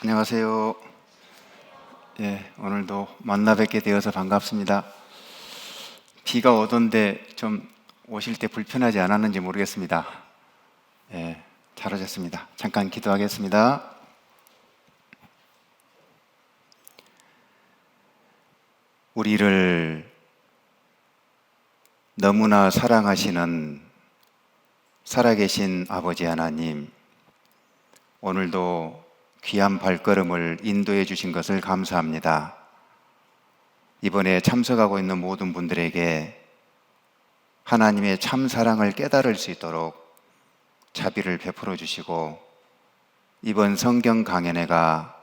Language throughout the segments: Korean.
안녕하세요. 오늘도 만나 뵙게 되어서 반갑습니다. 비가 오던데 좀 오실 때 불편하지 않았는지 모르겠습니다. 잘 오셨습니다. 잠깐 기도하겠습니다. 우리를 너무나 사랑하시는 살아계신 아버지 하나님, 오늘도 귀한 발걸음을 인도해 주신 것을 감사합니다. 이번에 참석하고 있는 모든 분들에게 하나님의 참 사랑을 깨달을 수 있도록 자비를 베풀어 주시고, 이번 성경 강연회가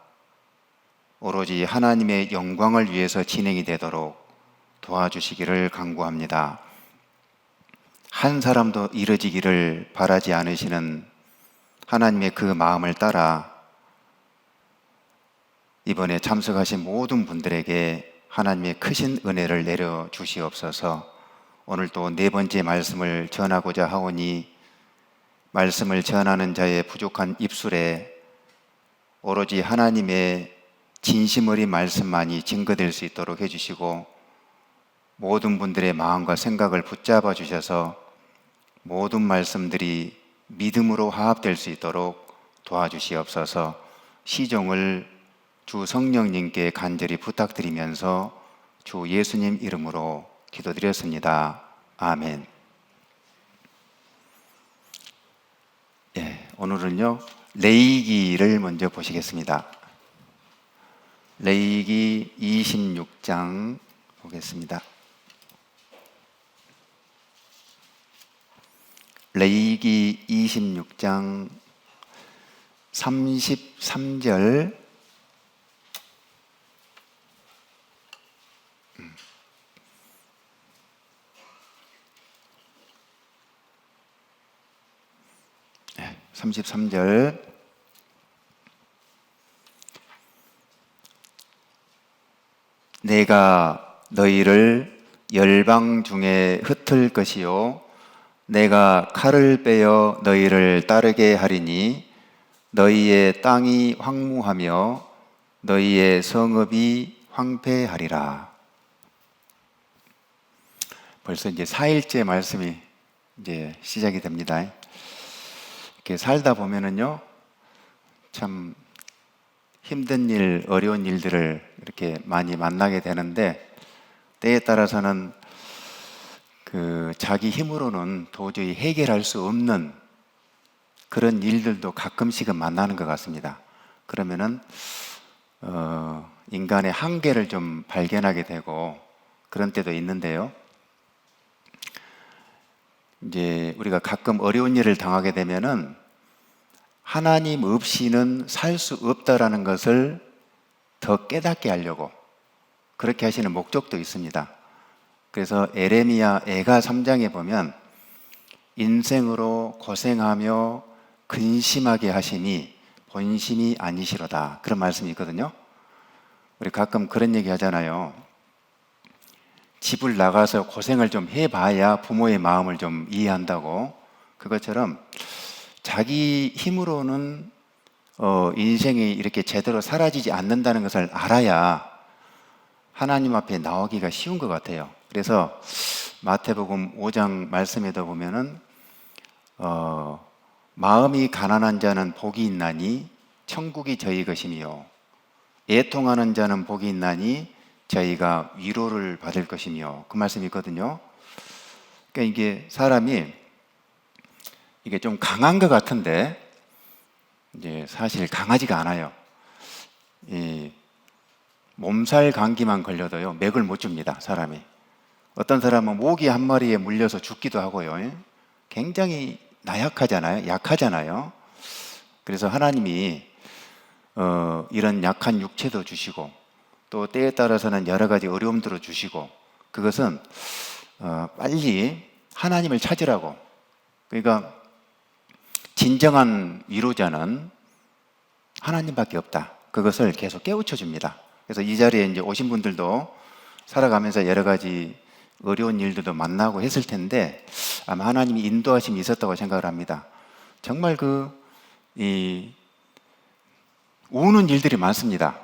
오로지 하나님의 영광을 위해서 진행이 되도록 도와주시기를 간구합니다. 한 사람도 이뤄지기를 바라지 않으시는 하나님의 그 마음을 따라 이번에 참석하신 모든 분들에게 하나님의 크신 은혜를 내려 주시옵소서. 오늘 또 네 번째 말씀을 전하고자 하오니, 말씀을 전하는 자의 부족한 입술에 오로지 하나님의 진심 어린 말씀만이 증거될 수 있도록 해주시고, 모든 분들의 마음과 생각을 붙잡아 주셔서 모든 말씀들이 믿음으로 화합될 수 있도록 도와주시옵소서. 시종을 주 성령님께 간절히 부탁드리면서 주 예수님 이름으로 기도드렸습니다. 아멘. 오늘은요, 레위기를 먼저 보시겠습니다. 레위기 26장 보겠습니다. 레위기 26장 33절 33절 내가 너희를 열방 중에 흩을 것이요 내가 칼을 빼어 너희를 따르게 하리니 너희의 땅이 황무하며 너희의 성읍이 황폐하리라. 벌써 이제 4일째 말씀이 이제 시작이 됩니다. 이렇게 살다 보면은요, 참 힘든 일, 어려운 일들을 이렇게 많이 만나게 되는데, 때에 따라서는 자기 힘으로는 도저히 해결할 수 없는 그런 일들도 가끔씩은 만나는 것 같습니다. 그러면은 인간의 한계를 좀 발견하게 되고 그런 때도 있는데요. 이제 우리가 가끔 어려운 일을 당하게 되면은 하나님 없이는 살 수 없다라는 것을 더 깨닫게 하려고 그렇게 하시는 목적도 있습니다. 그래서 에레미야 애가 3장에 보면 인생으로 고생하며 근심하게 하시니 본심이 아니시로다, 그런 말씀이 있거든요. 우리 가끔 그런 얘기 하잖아요. 집을 나가서 고생을 좀 해봐야 부모의 마음을 좀 이해한다고. 그것처럼 자기 힘으로는 인생이 이렇게 제대로 사라지지 않는다는 것을 알아야 하나님 앞에 나오기가 쉬운 것 같아요. 그래서 마태복음 5장 말씀에도 보면은 마음이 가난한 자는 복이 있나니 천국이 저희 것이며 애통하는 자는 복이 있나니 저희가 위로를 받을 것이며, 그 말씀이 있거든요. 그러니까 이게 사람이 이게 좀 강한 것 같은데 이제 사실 강하지가 않아요. 이 몸살 감기만 걸려도요, 맥을 못 줍니다, 사람이. 어떤 사람은 모기 한 마리에 물려서 죽기도 하고요. 굉장히 나약하잖아요, 약하잖아요. 그래서 하나님이 이런 약한 육체도 주시고 또 때에 따라서는 여러 가지 어려움들을 주시고, 그것은 빨리 하나님을 찾으라고. 그러니까 진정한 위로자는 하나님밖에 없다, 그것을 계속 깨우쳐 줍니다. 그래서 이 자리에 이제 오신 분들도 살아가면서 여러 가지 어려운 일들도 만나고 했을 텐데 아마 하나님이 인도하심이 있었다고 생각을 합니다. 정말 우는 일들이 많습니다.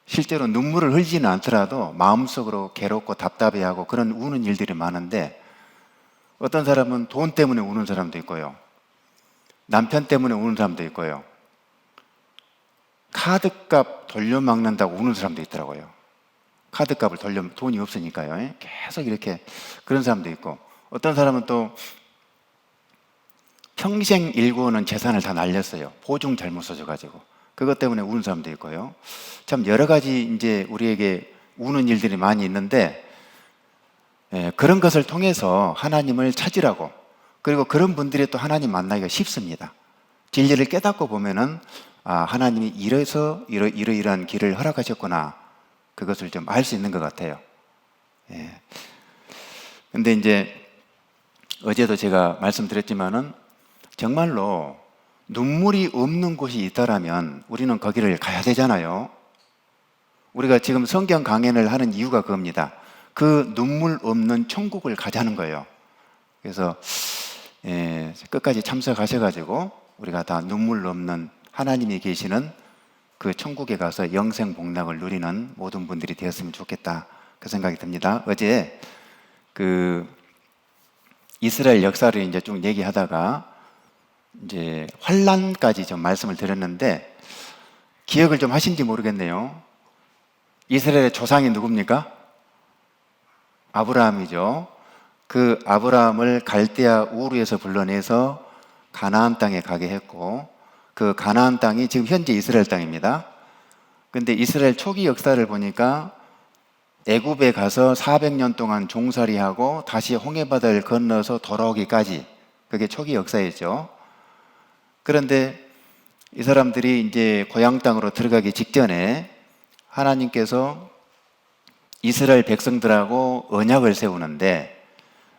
실제로 눈물을 흘리지는 않더라도 마음속으로 괴롭고 답답해하고 그런 우는 일들이 많은데, 어떤 사람은 돈 때문에 우는 사람도 있고요, 남편 때문에 우는 사람도 있고요, 카드값 돌려막는다고 우는 사람도 있더라고요. 카드값을 돈이 없으니까요. 계속 이렇게 그런 사람도 있고, 어떤 사람은 또 평생 일구어놓은 재산을 다 날렸어요. 보증 잘못 써줘가지고. 그것 때문에 우는 사람도 있고요. 참 여러 가지 이제 우리에게 우는 일들이 많이 있는데, 그런 것을 통해서 하나님을 찾으라고, 그리고 그런 분들이 또 하나님 만나기가 쉽습니다. 진리를 깨닫고 보면은, 아, 하나님이 이러이러한 길을 허락하셨구나, 그것을 좀 알 수 있는 것 같아요. 근데 이제 어제도 제가 말씀드렸지만은, 정말로 눈물이 없는 곳이 있다라면 우리는 거기를 가야 되잖아요. 우리가 지금 성경 강연을 하는 이유가 그겁니다. 그 눈물 없는 천국을 가자는 거예요. 그래서 끝까지 참석하셔가지고 우리가 다 눈물 없는 하나님이 계시는 그 천국에 가서 영생 복락을 누리는 모든 분들이 되었으면 좋겠다, 그 생각이 듭니다. 어제 그 이스라엘 역사를 이제 쭉 얘기하다가 이제 환란까지 좀 말씀을 드렸는데, 기억을 좀 하신지 모르겠네요. 이스라엘의 조상이 누굽니까? 아브라함이죠. 그 아브라함을 갈대아 우르에서 불러내서 가나안 땅에 가게 했고, 그 가나안 땅이 지금 현재 이스라엘 땅입니다. 근데 이스라엘 초기 역사를 보니까 애굽에 가서 400년 동안 종살이하고 다시 홍해바다를 건너서 돌아오기까지, 그게 초기 역사였죠. 그런데 이 사람들이 이제 고향 땅으로 들어가기 직전에 하나님께서 이스라엘 백성들하고 언약을 세우는데,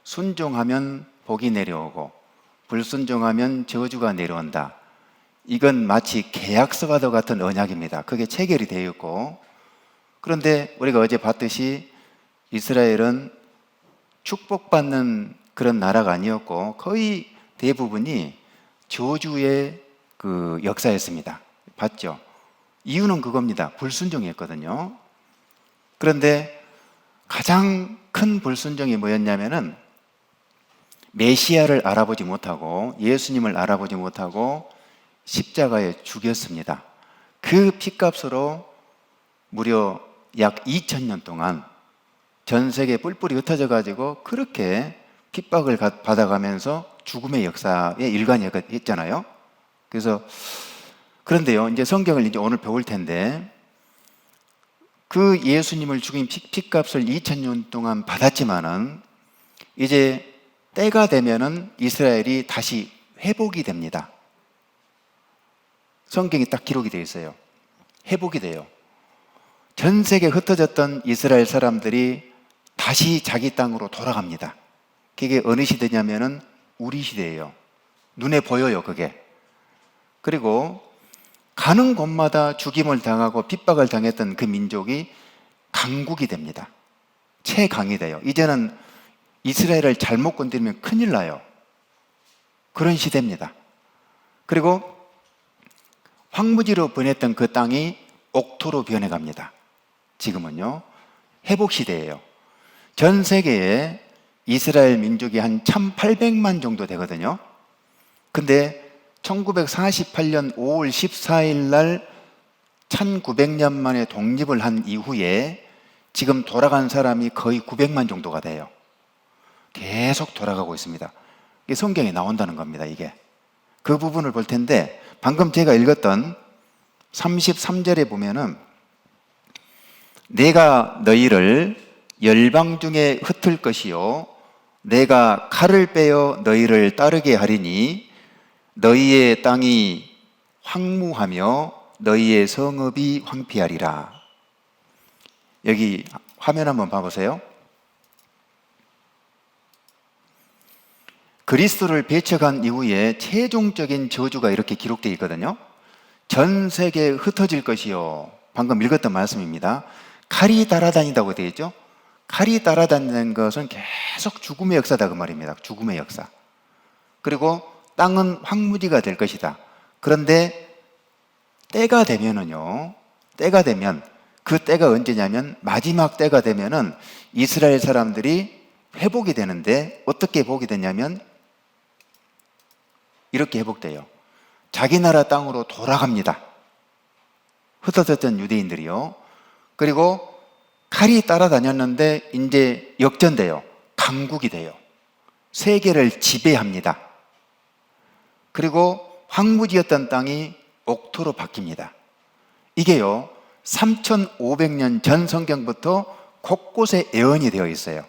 순종하면 복이 내려오고 불순종하면 저주가 내려온다. 이건 마치 계약서와도 같은 언약입니다. 그게 체결이 되어 있고, 그런데 우리가 어제 봤듯이 이스라엘은 축복받는 그런 나라가 아니었고 거의 대부분이 저주의 그 역사였습니다. 봤죠? 이유는 그겁니다. 불순종이었거든요. 그런데 가장 큰 불순종이 뭐였냐면은, 메시아를 알아보지 못하고 예수님을 알아보지 못하고 십자가에 죽였습니다. 그 핏값으로 무려 약 2000년 동안 전 세계 뿔뿔이 흩어져 가지고 그렇게 핍박을 받아가면서 죽음의 역사의 일관이 했잖아요. 그래서 그런데요, 이제 성경을 이제 오늘 배울 텐데, 그 예수님을 죽인 핏값을 2000년 동안 받았지만은 이제 때가 되면은 이스라엘이 다시 회복이 됩니다. 성경이 딱 기록이 되어 있어요. 회복이 돼요. 전 세계에 흩어졌던 이스라엘 사람들이 다시 자기 땅으로 돌아갑니다. 그게 어느 시대냐면은 우리 시대예요. 눈에 보여요, 그게. 그리고 가는 곳마다 죽임을 당하고 핍박을 당했던 그 민족이 강국이 됩니다. 최강이 돼요. 이제는 이스라엘을 잘못 건드리면 큰일 나요. 그런 시대입니다. 그리고 황무지로 변했던 그 땅이 옥토로 변해갑니다. 지금은요, 회복 시대예요. 전 세계에 이스라엘 민족이 한 1800만 정도 되거든요. 근데 1948년 5월 14일 날 1900년 만에 독립을 한 이후에 지금 돌아간 사람이 거의 900만 정도가 돼요. 계속 돌아가고 있습니다. 이게 성경에 나온다는 겁니다, 이게. 그 부분을 볼 텐데, 방금 제가 읽었던 33절에 보면은, 내가 너희를 열방 중에 흩을 것이요 내가 칼을 빼어 너희를 따르게 하리니 너희의 땅이 황무하며 너희의 성읍이 황폐하리라. 여기 화면 한번 봐보세요. 그리스도를 배척한 이후에 최종적인 저주가 이렇게 기록되어 있거든요. 전 세계에 흩어질 것이요, 방금 읽었던 말씀입니다. 칼이 따라다닌다고 되어 있죠. 칼이 따라다니는 것은 계속 죽음의 역사다, 그 말입니다. 죽음의 역사. 그리고 땅은 황무지가 될 것이다. 그런데 때가 되면은요, 때가 되면, 그 때가 언제냐면 마지막 때가 되면은 이스라엘 사람들이 회복이 되는데, 어떻게 회복이 되냐면 이렇게 회복돼요. 자기 나라 땅으로 돌아갑니다. 흩어졌던 유대인들이요. 그리고 칼이 따라다녔는데 이제 역전돼요. 강국이 돼요. 세계를 지배합니다. 그리고 황무지였던 땅이 옥토로 바뀝니다. 이게요, 3,500년 전 성경부터 곳곳에 예언이 되어 있어요.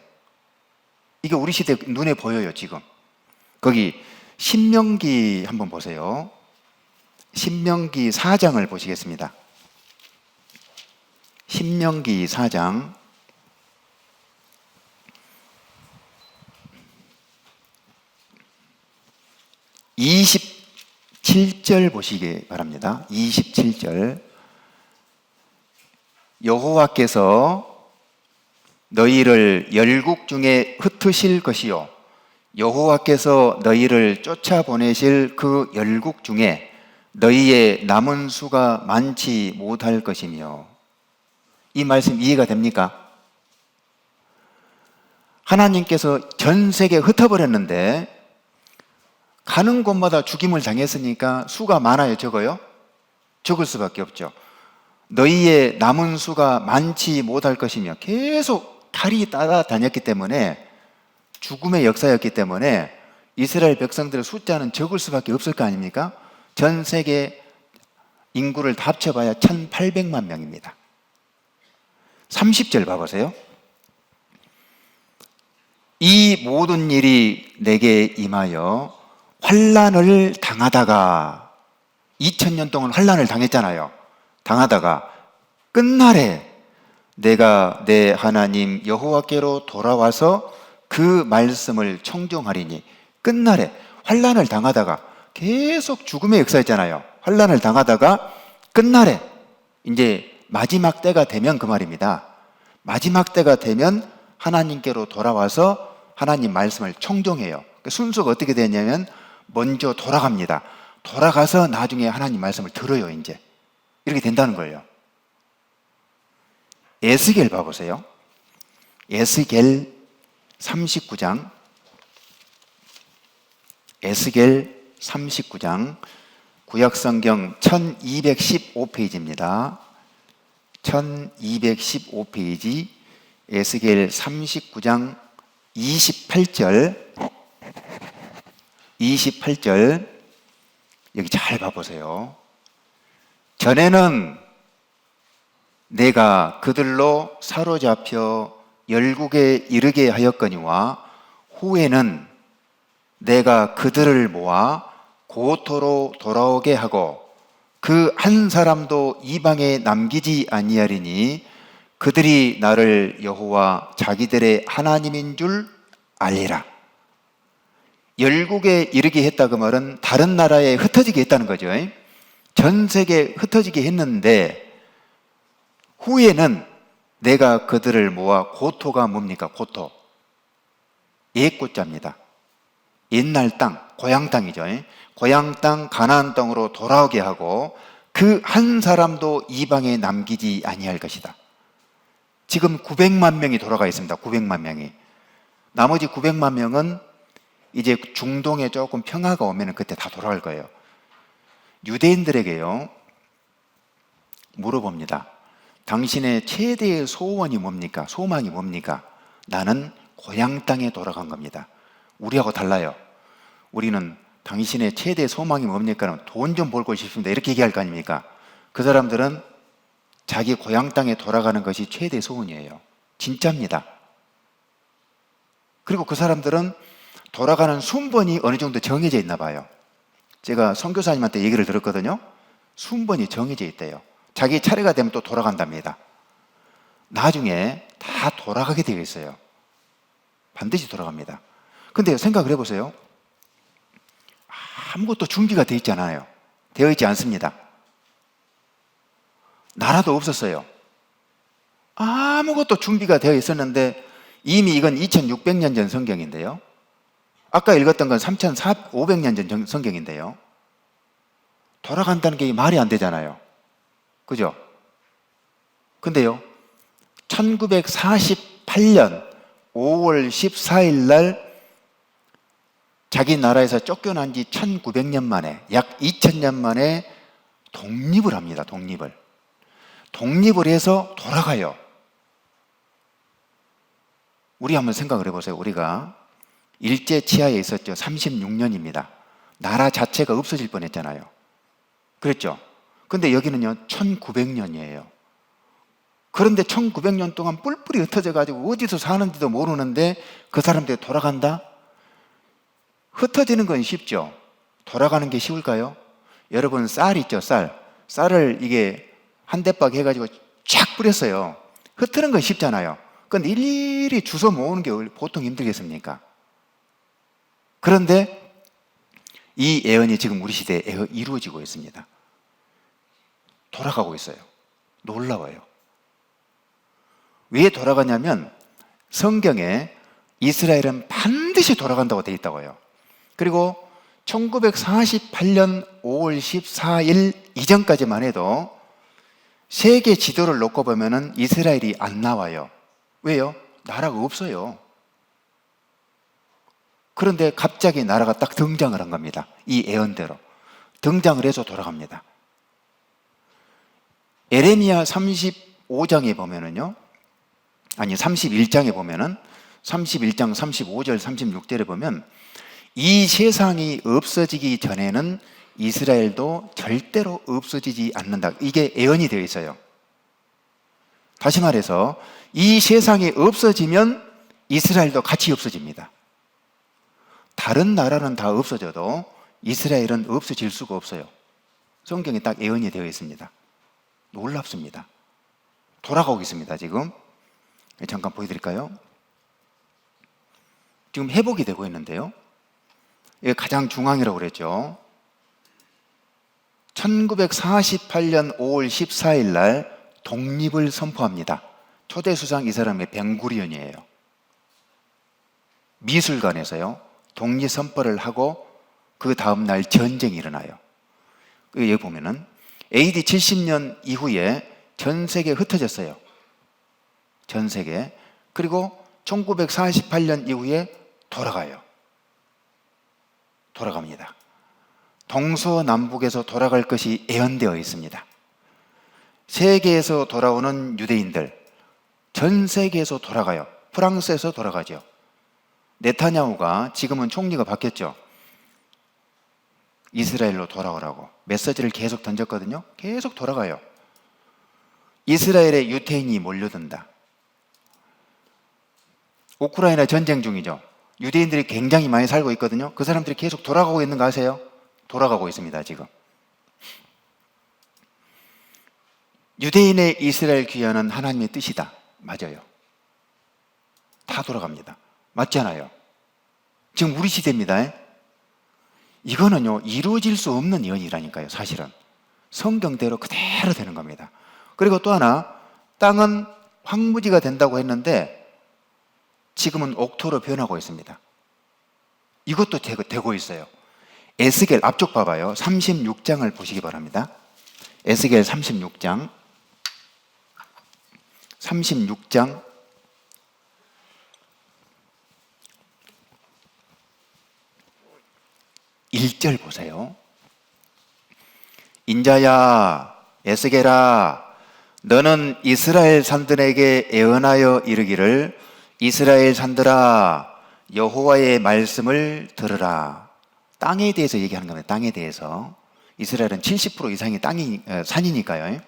이게 우리 시대 눈에 보여요, 지금. 거기 신명기 한번 보세요. 신명기 4장을 보시겠습니다. 신명기 4장 27절 보시기 바랍니다. 27절. 여호와께서 너희를 열국 중에 흩으실 것이요 여호와께서 너희를 쫓아보내실 그 열국 중에 너희의 남은 수가 많지 못할 것이며. 이 말씀 이해가 됩니까? 하나님께서 전 세계에 흩어버렸는데 가는 곳마다 죽임을 당했으니까 수가 많아요, 적어요? 적을 수밖에 없죠. 너희의 남은 수가 많지 못할 것이며. 계속 칼이 따라다녔기 때문에, 죽음의 역사였기 때문에 이스라엘 백성들의 숫자는 적을 수밖에 없을 거 아닙니까? 전 세계 인구를 다 합쳐봐야 1,800만 명입니다. 30절 봐보세요. 이 모든 일이 내게 임하여 환난을 당하다가, 2000년 동안 환난을 당했잖아요. 당하다가 끝날에 내가 내 하나님 여호와께로 돌아와서 그 말씀을 청종하리니. 끝날에 환난을 당하다가, 계속 죽음의 역사였잖아요. 환난을 당하다가 끝날에 이제 마지막 때가 되면, 그 말입니다. 마지막 때가 되면 하나님께로 돌아와서 하나님 말씀을 청종해요. 순서가 어떻게 되냐면 먼저 돌아갑니다. 돌아가서 나중에 하나님 말씀을 들어요. 이제 이렇게 된다는 거예요. 에스겔 봐보세요. 에스겔 39장, 에스겔 39장, 구약성경 1215페이지입니다. 1215페이지, 에스겔 39장 28절, 여기 잘 봐보세요. 전에는 내가 그들로 사로잡혀 열국에 이르게 하였거니와 후에는 내가 그들을 모아 고토로 돌아오게 하고 그 한 사람도 이방에 남기지 아니하리니 그들이 나를 여호와 자기들의 하나님인 줄 알리라. 열국에 이르게 했다, 그 말은 다른 나라에 흩어지게 했다는 거죠. 전 세계에 흩어지게 했는데 후에는 내가 그들을 모아, 고토가 뭡니까? 고토, 옛고자입니다. 옛날 땅, 고향 땅이죠. 고향 땅, 가나안 땅으로 돌아오게 하고 그 한 사람도 이방에 남기지 아니할 것이다. 지금 900만 명이 돌아가 있습니다. 900만 명이. 나머지 900만 명은 이제 중동에 조금 평화가 오면 그때 다 돌아갈 거예요. 유대인들에게요, 물어봅니다. 당신의 최대의 소원이 뭡니까? 소망이 뭡니까? 나는 고향 땅에 돌아간 겁니다. 우리하고 달라요. 우리는 당신의 최대 소망이 뭡니까? 돈 좀 벌고 싶습니다. 이렇게 얘기할 거 아닙니까? 그 사람들은 자기 고향 땅에 돌아가는 것이 최대 소원이에요. 진짜입니다. 그리고 그 사람들은 돌아가는 순번이 어느 정도 정해져 있나 봐요. 제가 선교사님한테 얘기를 들었거든요. 순번이 정해져 있대요. 자기 차례가 되면 또 돌아간답니다. 나중에 다 돌아가게 되어 있어요. 반드시 돌아갑니다. 근데 생각을 해보세요. 아무것도 준비가 되어 있지 않아요. 되어 있지 않습니다. 나라도 없었어요. 아무것도 준비가 되어 있었는데 이미 이건 2600년 전 성경인데요. 아까 읽었던 건 3500년 전 성경인데요. 돌아간다는 게 말이 안 되잖아요. 그죠? 근데요, 1948년 5월 14일 날 자기 나라에서 쫓겨난 지 1900년 만에, 약 2000년 만에 독립을 합니다. 독립을 해서 돌아가요. 우리 한번 생각을 해보세요. 우리가 일제 치하에 있었죠. 36년입니다. 나라 자체가 없어질 뻔했잖아요. 그랬죠? 근데 여기는요 1900년이에요. 그런데 1900년 동안 뿔뿔이 흩어져 가지고 어디서 사는지도 모르는데 그 사람들이 돌아간다? 흩어지는 건 쉽죠. 돌아가는 게 쉬울까요? 여러분 쌀 있죠, 쌀을 이게 한 대박 해가지고 쫙 뿌렸어요. 흩트는 건 쉽잖아요. 그런데 일일이 주워 모으는 게 보통 힘들겠습니까? 그런데 이 예언이 지금 우리 시대에 이루어지고 있습니다. 돌아가고 있어요. 놀라워요. 왜 돌아가냐면 성경에 이스라엘은 반드시 돌아간다고 되어 있다고 해요. 그리고 1948년 5월 14일 이전까지만 해도 세계 지도를 놓고 보면은 이스라엘이 안 나와요. 왜요? 나라가 없어요. 그런데 갑자기 나라가 딱 등장을 한 겁니다. 이 예언대로. 등장을 해서 돌아갑니다. 에레미야 35장에 보면은요, 아니 31장에 보면은 31장 35절 36절에 보면 이 세상이 없어지기 전에는 이스라엘도 절대로 없어지지 않는다. 이게 예언이 되어 있어요. 다시 말해서 이 세상이 없어지면 이스라엘도 같이 없어집니다. 다른 나라는 다 없어져도 이스라엘은 없어질 수가 없어요. 성경에 딱 예언이 되어 있습니다. 놀랍습니다. 돌아가고 있습니다. 지금 잠깐 보여드릴까요? 지금 회복이 되고 있는데요, 이게 가장 중앙이라고 그랬죠. 1948년 5월 14일 날 독립을 선포합니다. 초대 수상 이 사람의 벤구리온이에요. 미술관에서요 독립 선포를 하고 그 다음 날 전쟁이 일어나요. 여기 보면은 AD 70년 이후에 전 세계에 흩어졌어요. 전 세계. 그리고 1948년 이후에 돌아갑니다. 동서남북에서 돌아갈 것이 예언되어 있습니다. 세계에서 돌아오는 유대인들, 전 세계에서 돌아가요. 프랑스에서 돌아가죠. 네타냐후가 지금은 총리가 바뀌었죠. 이스라엘로 돌아오라고 메시지를 계속 던졌거든요. 계속 돌아가요. 이스라엘에 유태인이 몰려든다. 우크라이나 전쟁 중이죠. 유대인들이 굉장히 많이 살고 있거든요. 그 사람들이 계속 돌아가고 있는 거 아세요? 돌아가고 있습니다. 지금 유대인의 이스라엘 귀환은 하나님의 뜻이다. 맞아요. 다 돌아갑니다. 맞잖아요. 지금 우리 시대입니다. 이거는요 이루어질 수 없는 예언이라니까요. 사실은 성경대로 그대로 되는 겁니다. 그리고 또 하나, 땅은 황무지가 된다고 했는데 지금은 옥토로 변하고 있습니다. 이것도 되고 있어요. 에스겔 앞쪽 봐봐요. 36장을 보시기 바랍니다. 에스겔 36장 1절 보세요. 인자야 에스겔아, 너는 이스라엘 산들에게 예언하여 이르기를, 이스라엘 산들아 여호와의 말씀을 들으라. 땅에 대해서 얘기하는 겁니다. 땅에 대해서. 이스라엘은 70% 이상이 산이니까요.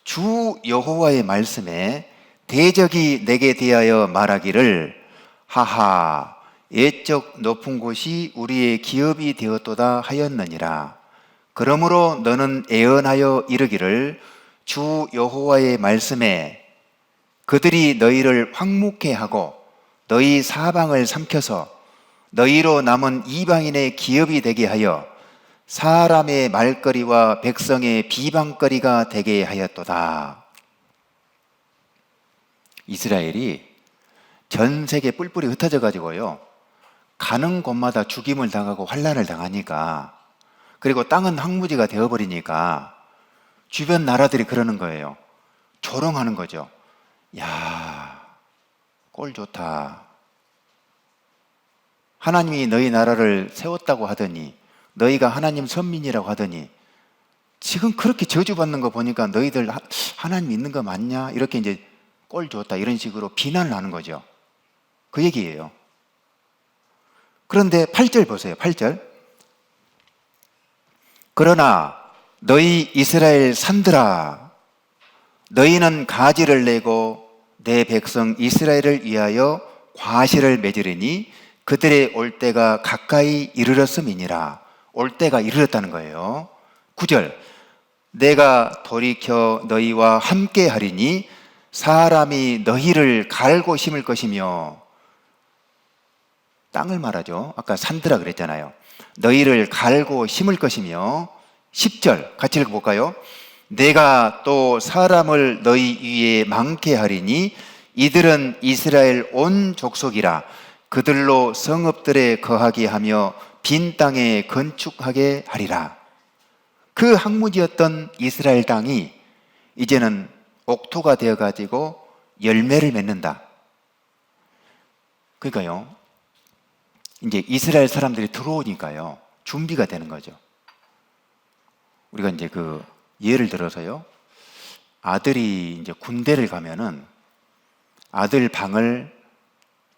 주 여호와의 말씀에 대적이 내게 대하여 말하기를, 하하 옛적 높은 곳이 우리의 기업이 되었도다 하였느니라. 그러므로 너는 예언하여 이르기를, 주 여호와의 말씀에 그들이 너희를 황묵해 하고 너희 사방을 삼켜서 너희로 남은 이방인의 기업이 되게 하여 사람의 말거리와 백성의 비방거리가 되게 하였도다. 이스라엘이 전 세계 뿔뿔이 흩어져 가지고요 가는 곳마다 죽임을 당하고 환난을 당하니까, 그리고 땅은 황무지가 되어버리니까 주변 나라들이 그러는 거예요. 조롱하는 거죠. 야, 꼴 좋다. 하나님이 너희 나라를 세웠다고 하더니, 너희가 하나님 선민이라고 하더니, 지금 그렇게 저주받는 거 보니까 너희들 하나님 믿는 거 맞냐? 이렇게 이제 꼴 좋다. 이런 식으로 비난을 하는 거죠. 그 얘기예요. 그런데 8절 보세요. 8절. 그러나 너희 이스라엘 산들아, 너희는 가지를 내고 내 백성 이스라엘을 위하여 과실을 맺으리니 그들의 올 때가 가까이 이르렀음이니라. 올 때가 이르렀다는 거예요. 9절. 내가 돌이켜 너희와 함께 하리니 사람이 너희를 갈고 심을 것이며, 땅을 말하죠. 아까 산들아 그랬잖아요. 너희를 갈고 심을 것이며. 10절 같이 읽어볼까요? 내가 또 사람을 너희 위에 많게 하리니 이들은 이스라엘 온 족속이라. 그들로 성읍들에 거하게 하며 빈 땅에 건축하게 하리라. 그 황무지였던 이스라엘 땅이 이제는 옥토가 되어가지고 열매를 맺는다. 그러니까요, 이제 이스라엘 사람들이 들어오니까요, 준비가 되는 거죠. 우리가 이제 그 예를 들어서요, 아들이 이제 군대를 가면은 아들 방을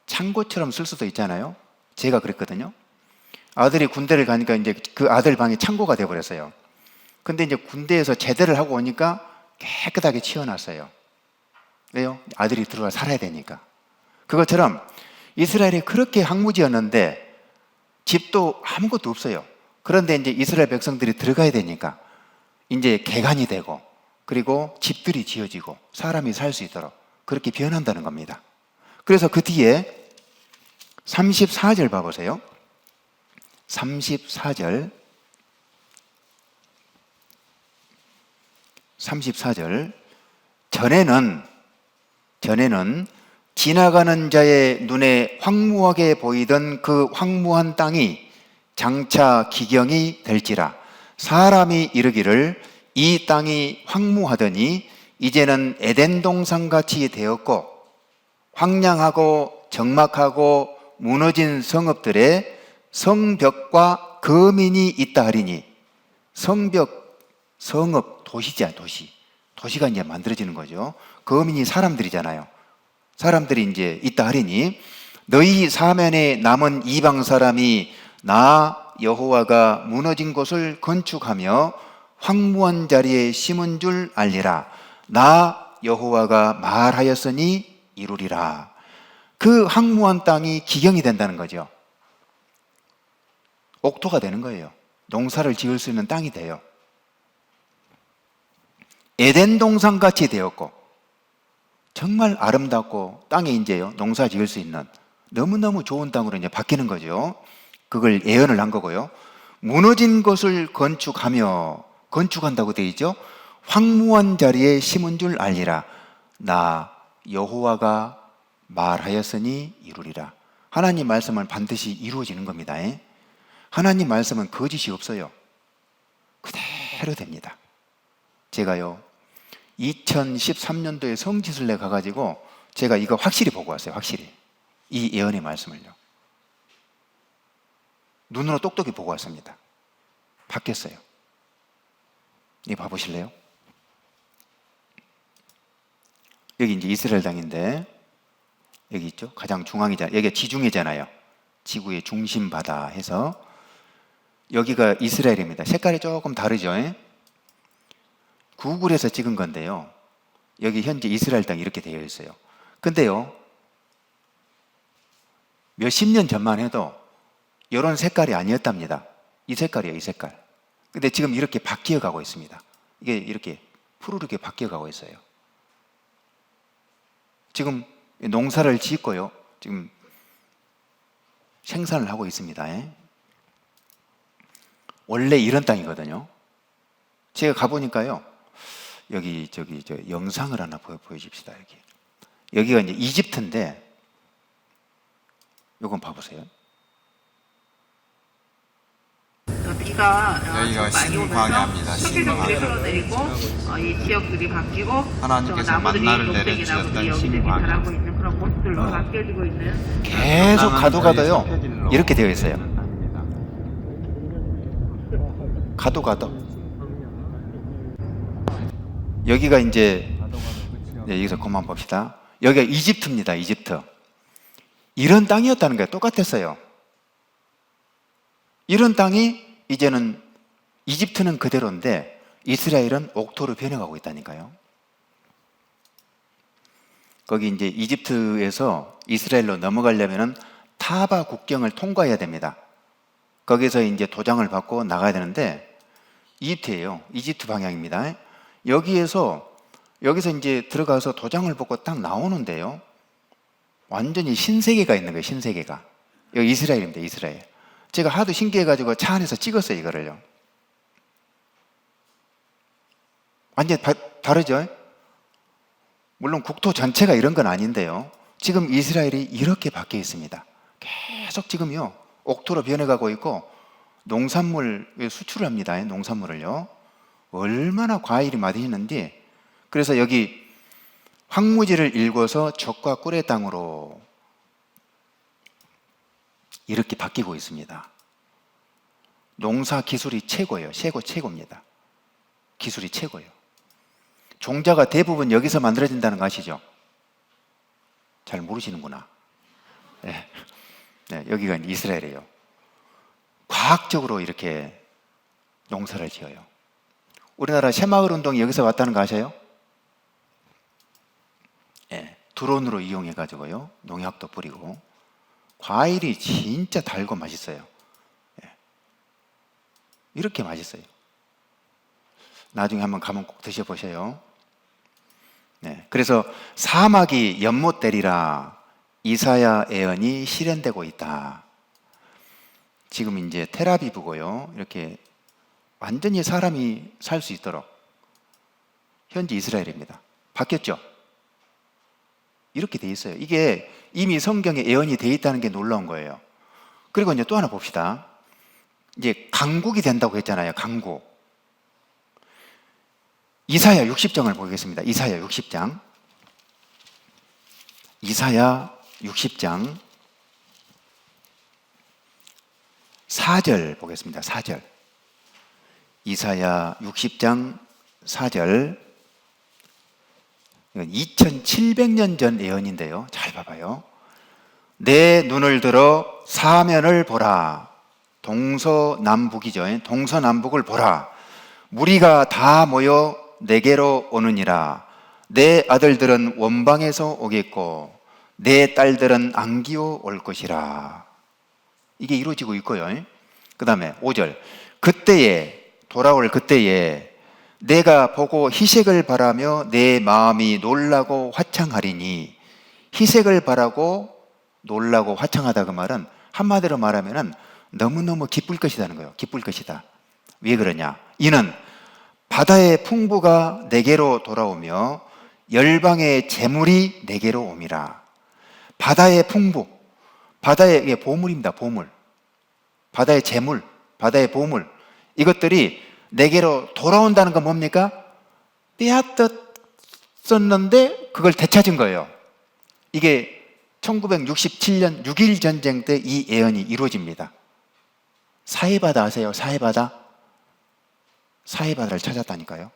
창고처럼 쓸 수도 있잖아요. 제가 그랬거든요. 아들이 군대를 가니까 이제 그 아들 방이 창고가 되어버렸어요. 근데 이제 군대에서 제대를 하고 오니까 깨끗하게 치워놨어요. 왜요? 아들이 들어가 살아야 되니까. 그것처럼 이스라엘이 그렇게 황무지였는데 집도 아무것도 없어요. 그런데 이제 이스라엘 백성들이 들어가야 되니까 이제 개간이 되고, 그리고 집들이 지어지고 사람이 살 수 있도록 그렇게 변한다는 겁니다. 그래서 그 뒤에 34절 봐보세요. 34절 전에는 지나가는 자의 눈에 황무하게 보이던 그 황무한 땅이 장차 기경이 될지라. 사람이 이르기를 이 땅이 황무하더니 이제는 에덴 동산 같이 되었고 황량하고 적막하고 무너진 성읍들에 성벽과 거민이 있다 하리니. 성벽, 성읍, 도시죠, 도시. 도시가 이제 만들어지는 거죠. 거민이 사람들이잖아요. 사람들이 이제 있다 하리니 너희 사면에 남은 이방 사람이 나 여호와가 무너진 곳을 건축하며 황무한 자리에 심은 줄 알리라. 나 여호와가 말하였으니 이루리라. 그 황무한 땅이 기경이 된다는 거죠. 옥토가 되는 거예요. 농사를 지을 수 있는 땅이 돼요. 에덴 동산 같이 되었고 정말 아름답고 땅에 이제요 농사 지을 수 있는 너무너무 좋은 땅으로 이제 바뀌는 거죠. 그걸 예언을 한 거고요. 무너진 것을 건축한다고 되어 있죠. 황무한 자리에 심은 줄 알리라. 나 여호와가 말하였으니 이루리라. 하나님 말씀은 반드시 이루어지는 겁니다. 하나님 말씀은 거짓이 없어요. 그대로 됩니다. 제가요 2013년도에 성지순례 가가지고 제가 이거 확실히 보고 왔어요. 확실히 이 예언의 말씀을요 눈으로 똑똑히 보고 왔습니다. 바뀌었어요. 이거 봐보실래요? 여기 이제 이스라엘 땅인데 여기 있죠? 가장 중앙이잖아요. 여기가 지중해잖아요. 지구의 중심 바다 해서 여기가 이스라엘입니다. 색깔이 조금 다르죠? 구글에서 찍은 건데요. 여기 현재 이스라엘 땅이 이렇게 되어 있어요. 근데요, 몇십 년 전만 해도 이런 색깔이 아니었답니다. 이 색깔이에요, 이 색깔. 근데 지금 이렇게 바뀌어 가고 있습니다. 이게 이렇게 푸르르게 바뀌어 가고 있어요. 지금 농사를 짓고요. 지금 생산을 하고 있습니다. 원래 이런 땅이거든요. 제가 가보니까요. 여기 저 영상을 하나 보여줍시다. 여기가 이제 이집트인데 요건 봐보세요. 비가 여기가 많이 오면서 신광야입니다. 흙들이 신광야. 흘러내리고 이 지역들이 바뀌고 하나님께서 저 나무들이 만나를 녹색이 내려주셨던 나무들이 여기저기 신광야. 자라고 있는 그런 모습들로 바뀌어지고 있는 계속 가도 가도요 이렇게 되어 있어요. 가도 가도. 여기가 이제 여기서 그만 봅시다. 여기가 이집트입니다. 이집트. 이런 땅이었다는 거예요. 똑같았어요. 이런 땅이 이제는 이집트는 그대로인데 이스라엘은 옥토로 변해가고 있다니까요. 거기 이제 이집트에서 이스라엘로 넘어가려면은 타바 국경을 통과해야 됩니다. 거기서 이제 도장을 받고 나가야 되는데 이집트예요. 이집트 방향입니다. 여기서 이제 들어가서 도장을 받고 딱 나오는데요. 완전히 신세계가 있는 거예요. 신세계가. 여기 이스라엘입니다. 이스라엘. 제가 하도 신기해가지고 차 안에서 찍었어요. 이거를요. 완전히 다르죠? 물론 국토 전체가 이런 건 아닌데요. 지금 이스라엘이 이렇게 바뀌어 있습니다. 계속 지금요. 옥토로 변해가고 있고 농산물 수출을 합니다. 농산물을요. 얼마나 과일이 맛있는지. 그래서 여기 황무지를 일궈서 젖과 꿀의 땅으로 이렇게 바뀌고 있습니다. 농사 기술이 최고예요. 최고입니다. 기술이 최고예요. 종자가 대부분 여기서 만들어진다는 거 아시죠? 잘 모르시는구나. 네. 네, 여기가 이스라엘이에요. 과학적으로 이렇게 농사를 지어요. 우리나라 새마을 운동이 여기서 왔다는 거 아세요? 예, 드론으로 이용해 가지고요. 농약도 뿌리고 과일이 진짜 달고 맛있어요. 예, 이렇게 맛있어요. 나중에 한번 가면 꼭 드셔보세요. 네, 그래서 사막이 연못되리라 이사야 예언이 실현되고 있다. 지금 이제 텔아비브고요. 이렇게 완전히 사람이 살 수 있도록 현재 이스라엘입니다. 바뀌었죠? 이렇게 돼 있어요. 이게 이미 성경에 예언이 돼 있다는 게 놀라운 거예요. 그리고 이제 또 하나 봅시다. 이제 강국이 된다고 했잖아요. 강국. 이사야 60장을 보겠습니다. 이사야 60장. 이사야 60장 4절 보겠습니다. 4절. 이사야 60장 4절. 이건 2700년 전 예언인데요. 잘 봐봐요. 내 눈을 들어 사면을 보라. 동서남북이죠. 동서남북을 보라. 무리가 다 모여 내게로 오느니라. 내 아들들은 원방에서 오겠고 내 딸들은 안기어 올 것이라. 이게 이루어지고 있고요. 그 다음에 5절. 그때에 돌아올 그때에 내가 보고 희색을 바라며 내 마음이 놀라고 화창하리니. 희색을 바라고 놀라고 화창하다 그 말은 한마디로 말하면 너무너무 기쁠 것이라는 거예요. 기쁠 것이다. 왜 그러냐? 이는 바다의 풍부가 내게로 돌아오며 열방의 재물이 내게로 옴이라. 바다의 풍부, 바다의 보물입니다. 보물. 바다의 재물, 바다의 보물. 이것들이 내게로 돌아온다는 건 뭡니까? 빼앗겼었는데 그걸 되찾은 거예요. 이게 1967년 6.1 전쟁 때 이 예언이 이루어집니다. 사해바다 아세요? 사해바다? 사해바다를 찾았다니까요.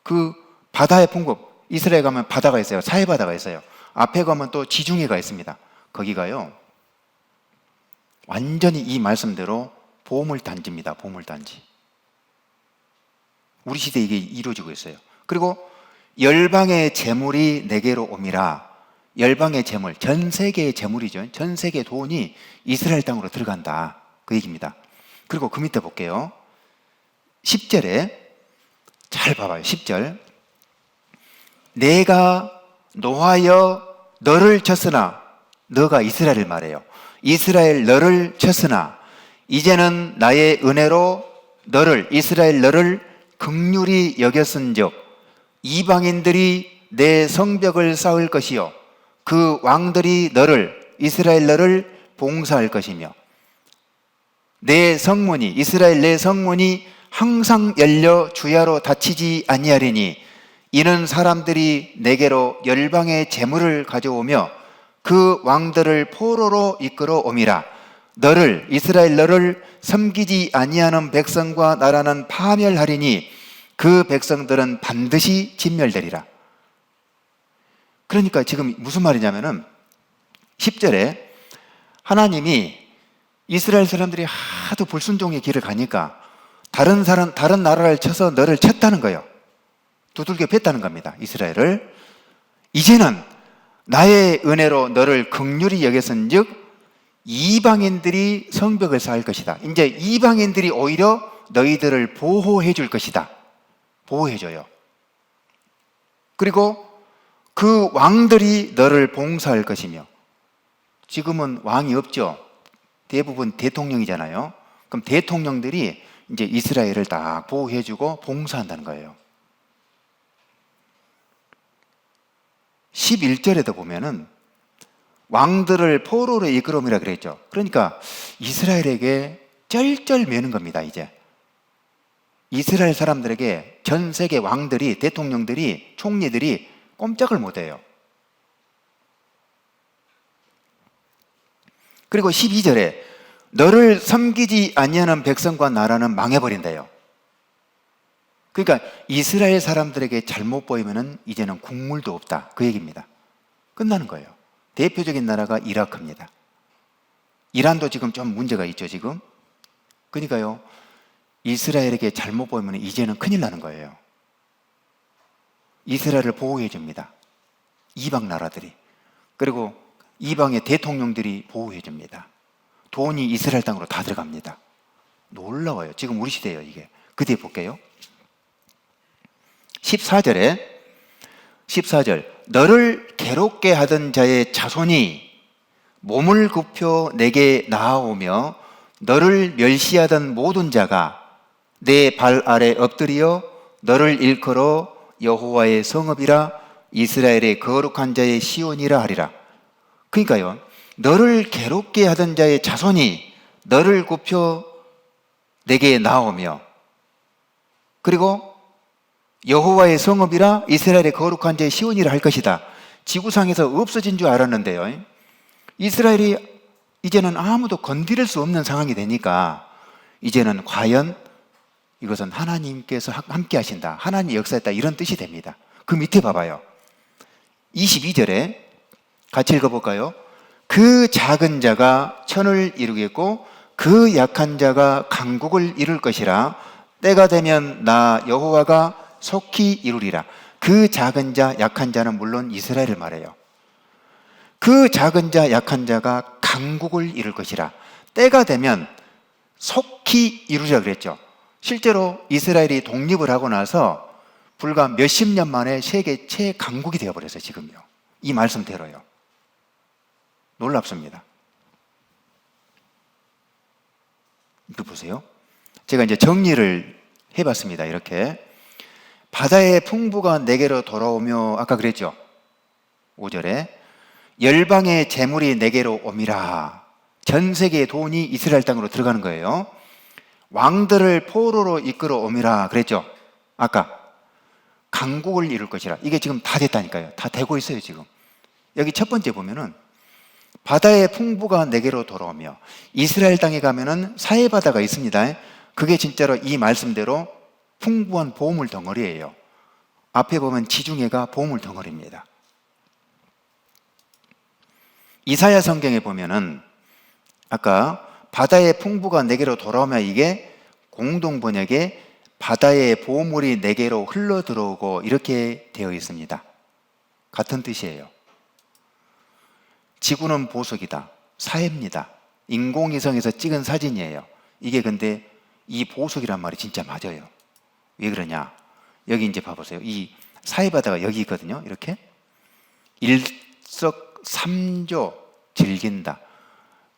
그 바다의 풍부, 이스라엘 가면 바다가 있어요. 사해바다가 있어요. 앞에 가면 또 지중해가 있습니다. 거기가요 완전히 이 말씀대로 보물단지입니다. 보물단지. 우리 시대에 이게 이루어지고 있어요. 그리고 열방의 재물이 내게로 옴이라. 열방의 재물, 전 세계의 재물이죠. 전 세계 돈이 이스라엘 땅으로 들어간다. 그 얘기입니다. 그리고 그 밑에 볼게요. 10절에 잘 봐봐요. 10절. 내가 노하여 너를 쳤으나, 너가 이스라엘을 말해요. 이스라엘 너를 쳤으나 이제는 나의 은혜로 너를, 이스라엘 너를 긍휼히 여겼은즉 이방인들이 내 성벽을 쌓을 것이요 그 왕들이 너를, 이스라엘 너를 봉사할 것이며. 내 성문이 이스라엘 내 성문이 항상 열려 주야로 닫히지 아니하리니 이는 사람들이 내게로 열방의 재물을 가져오며 그 왕들을 포로로 이끌어 옴이라. 너를 이스라엘 너를 섬기지 아니하는 백성과 나라는 파멸하리니 그 백성들은 반드시 진멸되리라. 그러니까 지금 무슨 말이냐면은 10절에 하나님이 이스라엘 사람들이 하도 불순종의 길을 가니까 다른 나라를 쳐서 너를 쳤다는 거예요. 두들겨 팼다는 겁니다. 이스라엘을. 이제는 나의 은혜로 너를 긍휼히 여겼은즉 이방인들이 성벽을 쌓을 것이다. 이제 이방인들이 오히려 너희들을 보호해 줄 것이다. 보호해줘요. 그리고 그 왕들이 너를 봉사할 것이며, 지금은 왕이 없죠. 대부분 대통령이잖아요. 그럼 대통령들이 이제 이스라엘을 딱 보호해주고 봉사한다는 거예요. 11절에도 보면은 왕들을 포로로 이끌어오미라 그랬죠. 그러니까 이스라엘에게 쩔쩔매는 겁니다. 이제 이스라엘 사람들에게 전 세계 왕들이, 대통령들이, 총리들이 꼼짝을 못해요. 그리고 12절에 너를 섬기지 아니하는 백성과 나라는 망해버린대요. 그러니까 이스라엘 사람들에게 잘못 보이면은 이제는 국물도 없다, 그 얘기입니다. 끝나는 거예요. 대표적인 나라가 이라크입니다. 이란도 지금 좀 문제가 있죠, 지금. 그러니까요, 이스라엘에게 잘못 보이면 이제는 큰일 나는 거예요. 이스라엘을 보호해 줍니다. 이방 나라들이. 그리고 이방의 대통령들이 보호해 줍니다. 돈이 이스라엘 땅으로 다 들어갑니다. 놀라워요. 지금 우리 시대예요, 이게. 그 뒤에 볼게요. 14절 너를 괴롭게 하던 자의 자손이 몸을 굽혀 내게 나아오며 너를 멸시하던 모든 자가 내 발 아래 엎드려 너를 일컬어 여호와의 성읍이라 이스라엘의 거룩한 자의 시온이라 하리라. 그러니까요, 너를 괴롭게 하던 자의 자손이 너를 굽혀 내게 나오며, 그리고 여호와의 성읍이라 이스라엘의 거룩한 자의 시온이라 할 것이다. 지구상에서 없어진 줄 알았는데요, 이스라엘이 이제는 아무도 건드릴 수 없는 상황이 되니까 이제는 과연 이것은 하나님께서 함께 하신다, 하나님이 역사했다, 이런 뜻이 됩니다. 그 밑에 봐봐요. 22절에 같이 읽어볼까요? 그 작은 자가 천을 이루겠고 그 약한 자가 강국을 이룰 것이라. 때가 되면 나 여호와가 속히 이루리라. 그 작은 자, 약한 자는 물론 이스라엘을 말해요. 그 작은 자, 약한 자가 강국을 이룰 것이라. 때가 되면 속히 이루리라 그랬죠. 실제로 이스라엘이 독립을 하고 나서 불과 몇십 년 만에 세계 최강국이 되어버렸어요, 지금요. 이 말씀대로요. 놀랍습니다. 이거 보세요. 제가 이제 정리를 해봤습니다. 이렇게. 바다의 풍부가 내게로 돌아오며, 아까 그랬죠. 5절에 열방의 재물이 내게로 오미라. 전 세계의 돈이 이스라엘 땅으로 들어가는 거예요. 왕들을 포로로 이끌어 오미라 그랬죠. 아까 강국을 이룰 것이라. 이게 지금 다 됐다니까요. 다 되고 있어요, 지금. 여기 첫 번째 보면은 바다의 풍부가 내게로 돌아오며, 이스라엘 땅에 가면은 사해바다가 있습니다. 그게 진짜로 이 말씀대로 풍부한 보물 덩어리예요. 앞에 보면 지중해가 보물 덩어리입니다. 이사야 성경에 보면은 아까 바다의 풍부가 내게로 돌아오면, 이게 공동 번역에 바다의 보물이 내게로 흘러 들어오고 이렇게 되어 있습니다. 같은 뜻이에요. 지구는 보석이다, 사해입니다. 인공위성에서 찍은 사진이에요. 이게 근데 이 보석이란 말이 진짜 맞아요. 왜 그러냐? 여기 이제 봐보세요. 이 사해바다가 여기 있거든요. 이렇게 일석삼조 즐긴다.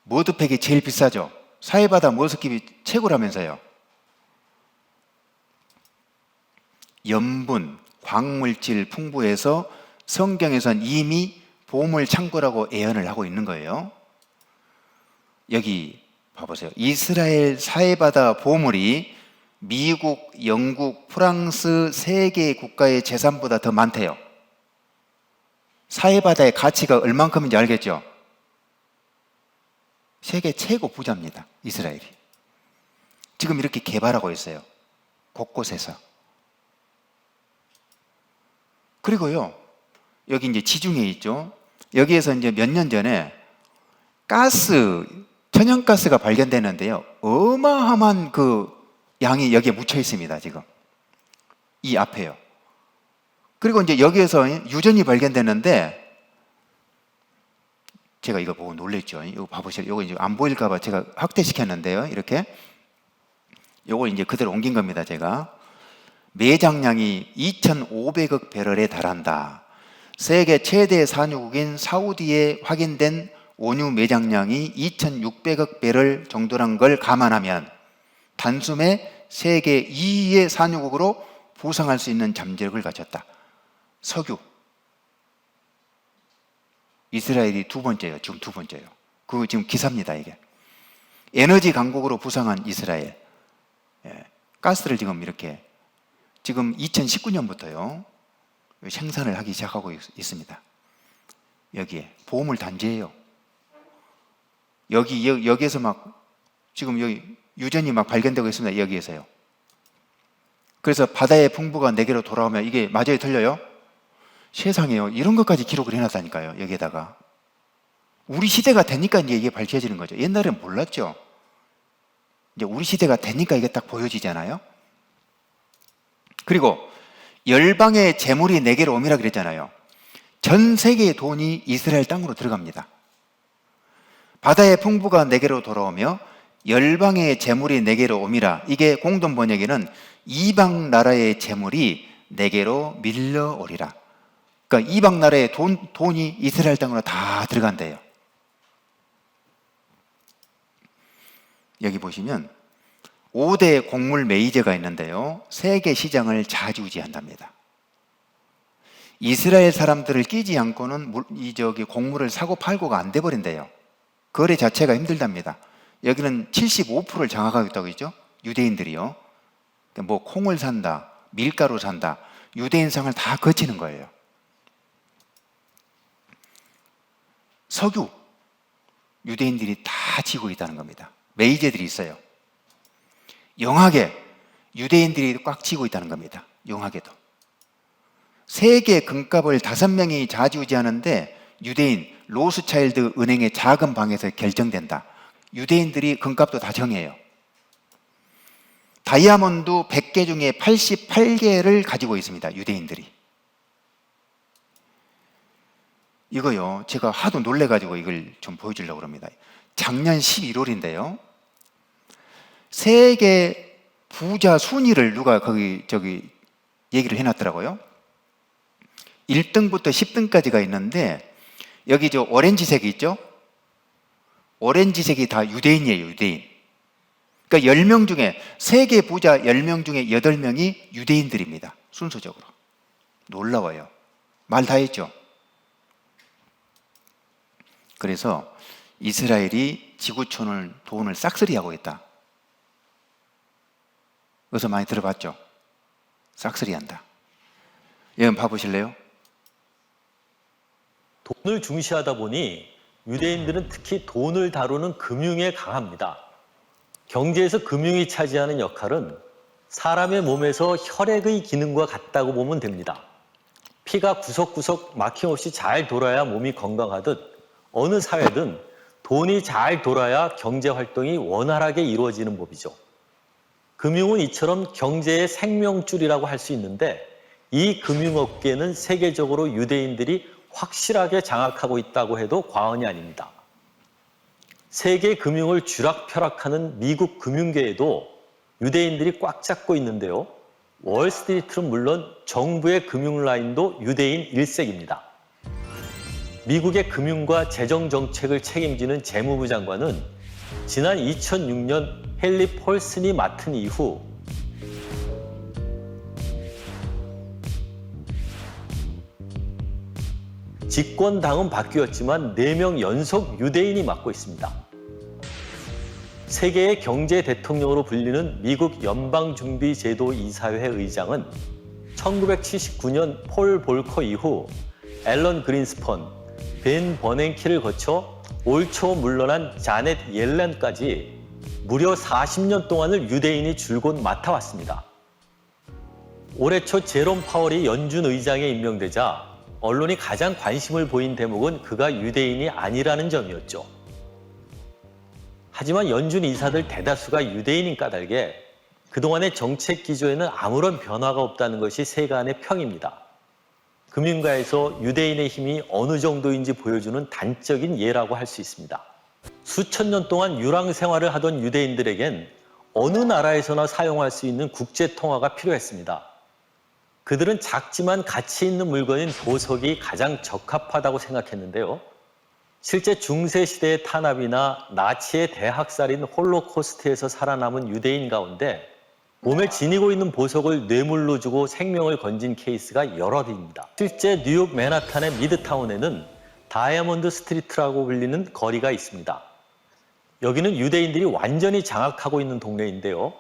머드팩이 제일 비싸죠. 사해바다 머스킵이 최고라면서요. 염분, 광물질 풍부해서 성경에선 이미 보물 창고라고 예언을 하고 있는 거예요. 여기 봐보세요. 이스라엘 사해바다 보물이 미국, 영국, 프랑스 세 개 국가의 재산보다 더 많대요. 사해바다의 가치가 얼만큼인지 알겠죠? 세계 최고 부자입니다. 이스라엘이. 지금 이렇게 개발하고 있어요. 곳곳에서. 그리고요, 여기 이제 지중해 있죠. 여기에서 이제 몇 년 전에 천연가스가 발견되는데요. 어마어마한 그 양이 여기에 묻혀 있습니다, 지금. 이 앞에요. 그리고 이제 여기에서 유전이 발견되는데, 제가 이거 보고 놀랬죠. 이거 봐보세요. 이거 이제 안 보일까봐 제가 확대시켰는데요. 이렇게. 이걸 이제 그대로 옮긴 겁니다, 제가. 매장량이 2,500억 배럴에 달한다. 세계 최대 산유국인 사우디에 확인된 원유 매장량이 2,600억 배럴 정도란 걸 감안하면 단숨에 세계 2위의 산유국으로 부상할 수 있는 잠재력을 갖췄다. 석유. 이스라엘이 두 번째예요. 지금 두 번째예요. 그거 지금 기사입니다, 이게. 에너지 강국으로 부상한 이스라엘. 예. 가스를 지금 이렇게 지금 2019년부터요. 생산을 하기 시작하고 있습니다. 여기에 보물 단지예요. 여기에서 막 지금 여기 유전이 막 발견되고 있습니다. 여기에서요. 그래서 바다의 풍부가 내게로 돌아오면 이게 맞아요, 틀려요? 세상에요. 이런 것까지 기록을 해놨다니까요. 여기에다가. 우리 시대가 되니까 이제 이게 밝혀지는 거죠. 옛날엔 몰랐죠. 이제 우리 시대가 되니까 이게 딱 보여지잖아요. 그리고 열방의 재물이 내게로 오미라 그랬잖아요. 전 세계의 돈이 이스라엘 땅으로 들어갑니다. 바다의 풍부가 내게로 돌아오며 열방의 재물이 내게로 오미라. 이게 공동 번역에는 이방 나라의 재물이 내게로 밀려오리라. 그러니까 이방 나라의 돈이 이스라엘 땅으로 다 들어간대요. 여기 보시면 5대 곡물 메이저가 있는데요. 세계 시장을 좌지우지한답니다. 이스라엘 사람들을 끼지 않고는 곡물을 사고 팔고가 안 돼버린대요. 거래 자체가 힘들답니다. 여기는 75%를 장악하고 있다고 했죠. 유대인들이요. 뭐 콩을 산다, 밀가루 산다, 유대인상을 다 거치는 거예요. 석유, 유대인들이 다 지고 있다는 겁니다. 메이저들이 있어요. 영하게, 유대인들이 꽉 쥐고 있다는 겁니다. 영하게도. 세계 금값을 5명이 좌지우지하는데 유대인, 로스차일드 은행의 작은 방에서 결정된다. 유대인들이 금값도 다 정해요. 다이아몬드 100개 중에 88개를 가지고 있습니다. 유대인들이. 이거요, 제가 하도 놀래가지고 이걸 좀 보여주려고 합니다. 작년 11월인데요. 세계 부자 순위를 누가 얘기를 해놨더라고요. 1등부터 10등까지가 있는데, 여기 저 오렌지색이 있죠? 오렌지색이 다 유대인이에요, 유대인. 그러니까 10명 중에, 세계 부자 10명 중에 8명이 유대인들입니다. 순서적으로. 놀라워요. 말 다 했죠? 그래서 이스라엘이 지구촌을 돈을 싹쓸이하고 있다. 그래서 많이 들어봤죠? 싹쓸이한다. 여러분 봐보실래요? 돈을 중시하다 보니 유대인들은 특히 돈을 다루는 금융에 강합니다. 경제에서 금융이 차지하는 역할은 사람의 몸에서 혈액의 기능과 같다고 보면 됩니다. 피가 구석구석 막힘없이 잘 돌아야 몸이 건강하듯 어느 사회든 돈이 잘 돌아야 경제 활동이 원활하게 이루어지는 법이죠. 금융은 이처럼 경제의 생명줄이라고 할 수 있는데 이 금융업계는 세계적으로 유대인들이 확실하게 장악하고 있다고 해도 과언이 아닙니다. 세계 금융을 쥐락펴락하는 미국 금융계에도 유대인들이 꽉 잡고 있는데요. 월스트리트는 물론 정부의 금융 라인도 유대인 일색입니다. 미국의 금융과 재정 정책을 책임지는 재무부 장관은 지난 2006년 헨리 폴슨이 맡은 이후 집권당은 바뀌었지만 4명 연속 유대인이 맡고 있습니다. 세계의 경제 대통령으로 불리는 미국 연방준비제도 이사회 의장은 1979년 폴 볼커 이후 앨런 그린스펀, 벤 버냉키를 거쳐 올 초 물러난 자넷 옐런까지 무려 40년 동안을 유대인이 줄곧 맡아왔습니다. 올해 초 제롬 파월이 연준 의장에 임명되자 언론이 가장 관심을 보인 대목은 그가 유대인이 아니라는 점이었죠. 하지만 연준 이사들 대다수가 유대인인 까닭에 그동안의 정책 기조에는 아무런 변화가 없다는 것이 세간의 평입니다. 금융가에서 유대인의 힘이 어느 정도인지 보여주는 단적인 예라고 할 수 있습니다. 수천 년 동안 유랑 생활을 하던 유대인들에겐 어느 나라에서나 사용할 수 있는 국제 통화가 필요했습니다. 그들은 작지만 가치 있는 물건인 보석이 가장 적합하다고 생각했는데요. 실제 중세시대의 탄압이나 나치의 대학살인 홀로코스트에서 살아남은 유대인 가운데 몸에 지니고 있는 보석을 뇌물로 주고 생명을 건진 케이스가 여럿입니다. 실제 뉴욕 맨하탄의 미드타운에는 다이아몬드 스트리트라고 불리는 거리가 있습니다. 여기는 유대인들이 완전히 장악하고 있는 동네인데요.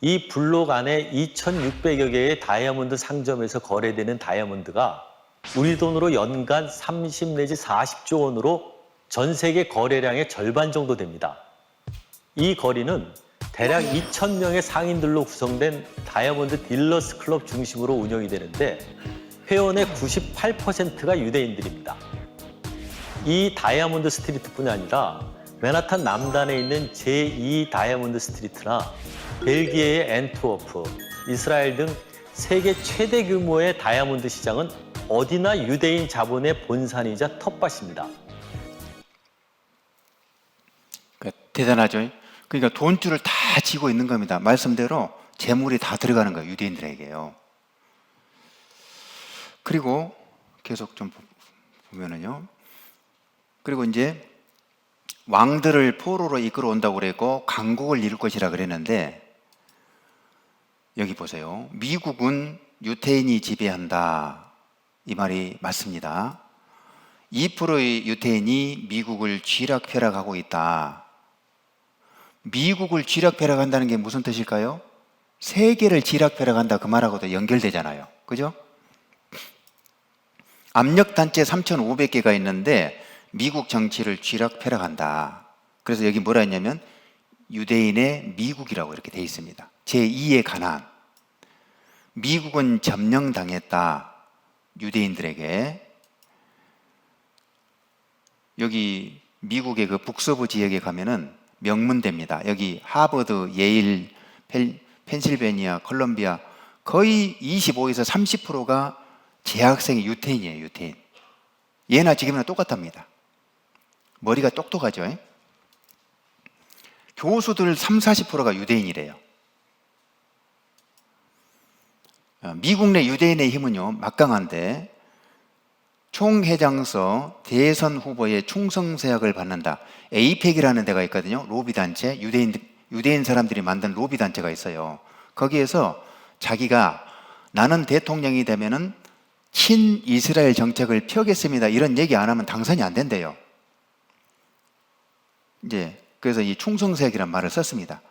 이 블록 안에 2,600여 개의 다이아몬드 상점에서 거래되는 다이아몬드가 우리 돈으로 연간 30 내지 40조 원으로 전 세계 거래량의 절반 정도 됩니다. 이 거리는 대략 2,000명의 상인들로 구성된 다이아몬드 딜러스 클럽 중심으로 운영이 되는데 회원의 98%가 유대인들입니다. 이 다이아몬드 스트리트뿐이 아니라 맨하탄 남단에 있는 제2 다이아몬드 스트리트나 벨기에의 앤트워프, 이스라엘 등 세계 최대 규모의 다이아몬드 시장은 어디나 유대인 자본의 본산이자 텃밭입니다. 대단하죠. 그러니까 돈줄을 다 쥐고 있는 겁니다. 말씀대로 재물이 다 들어가는 거예요. 유대인들에게요. 그리고 계속 좀 보면은요. 그리고 이제 왕들을 포로로 이끌어 온다고 그랬고 강국을 이룰 것이라 그랬는데 여기 보세요. 미국은 유태인이 지배한다. 이 말이 맞습니다. 2%의 유태인이 미국을 쥐락펴락하고 있다. 미국을 쥐락펴락한다는 게 무슨 뜻일까요? 세계를 쥐락펴락한다 그 말하고도 연결되잖아요. 그죠? 압력단체 3,500개가 있는데 미국 정치를 쥐락펴락한다. 그래서 여기 뭐라 했냐면 유대인의 미국이라고 이렇게 돼 있습니다. 제2의 가나안. 미국은 점령당했다. 유대인들에게. 여기 미국의 그 북서부 지역에 가면은 명문대입니다. 여기 하버드, 예일, 펜실베니아, 콜롬비아 거의 25에서 30%가 재학생이 유태인이에요. 유태인. 예나 지금이나 똑같답니다. 머리가 똑똑하죠. 교수들 30-40%가 유대인이래요. 미국 내 유대인의 힘은요 막강한데 총회장서 대선 후보의 충성서약을 받는다. 에이펙이라는 데가 있거든요. 로비 단체, 유대인 사람들이 만든 로비 단체가 있어요. 거기에서 자기가 나는 대통령이 되면은 친이스라엘 정책을 펴겠습니다. 이런 얘기 안 하면 당선이 안 된대요. 이제 그래서 이 충성서약이란 말을 썼습니다.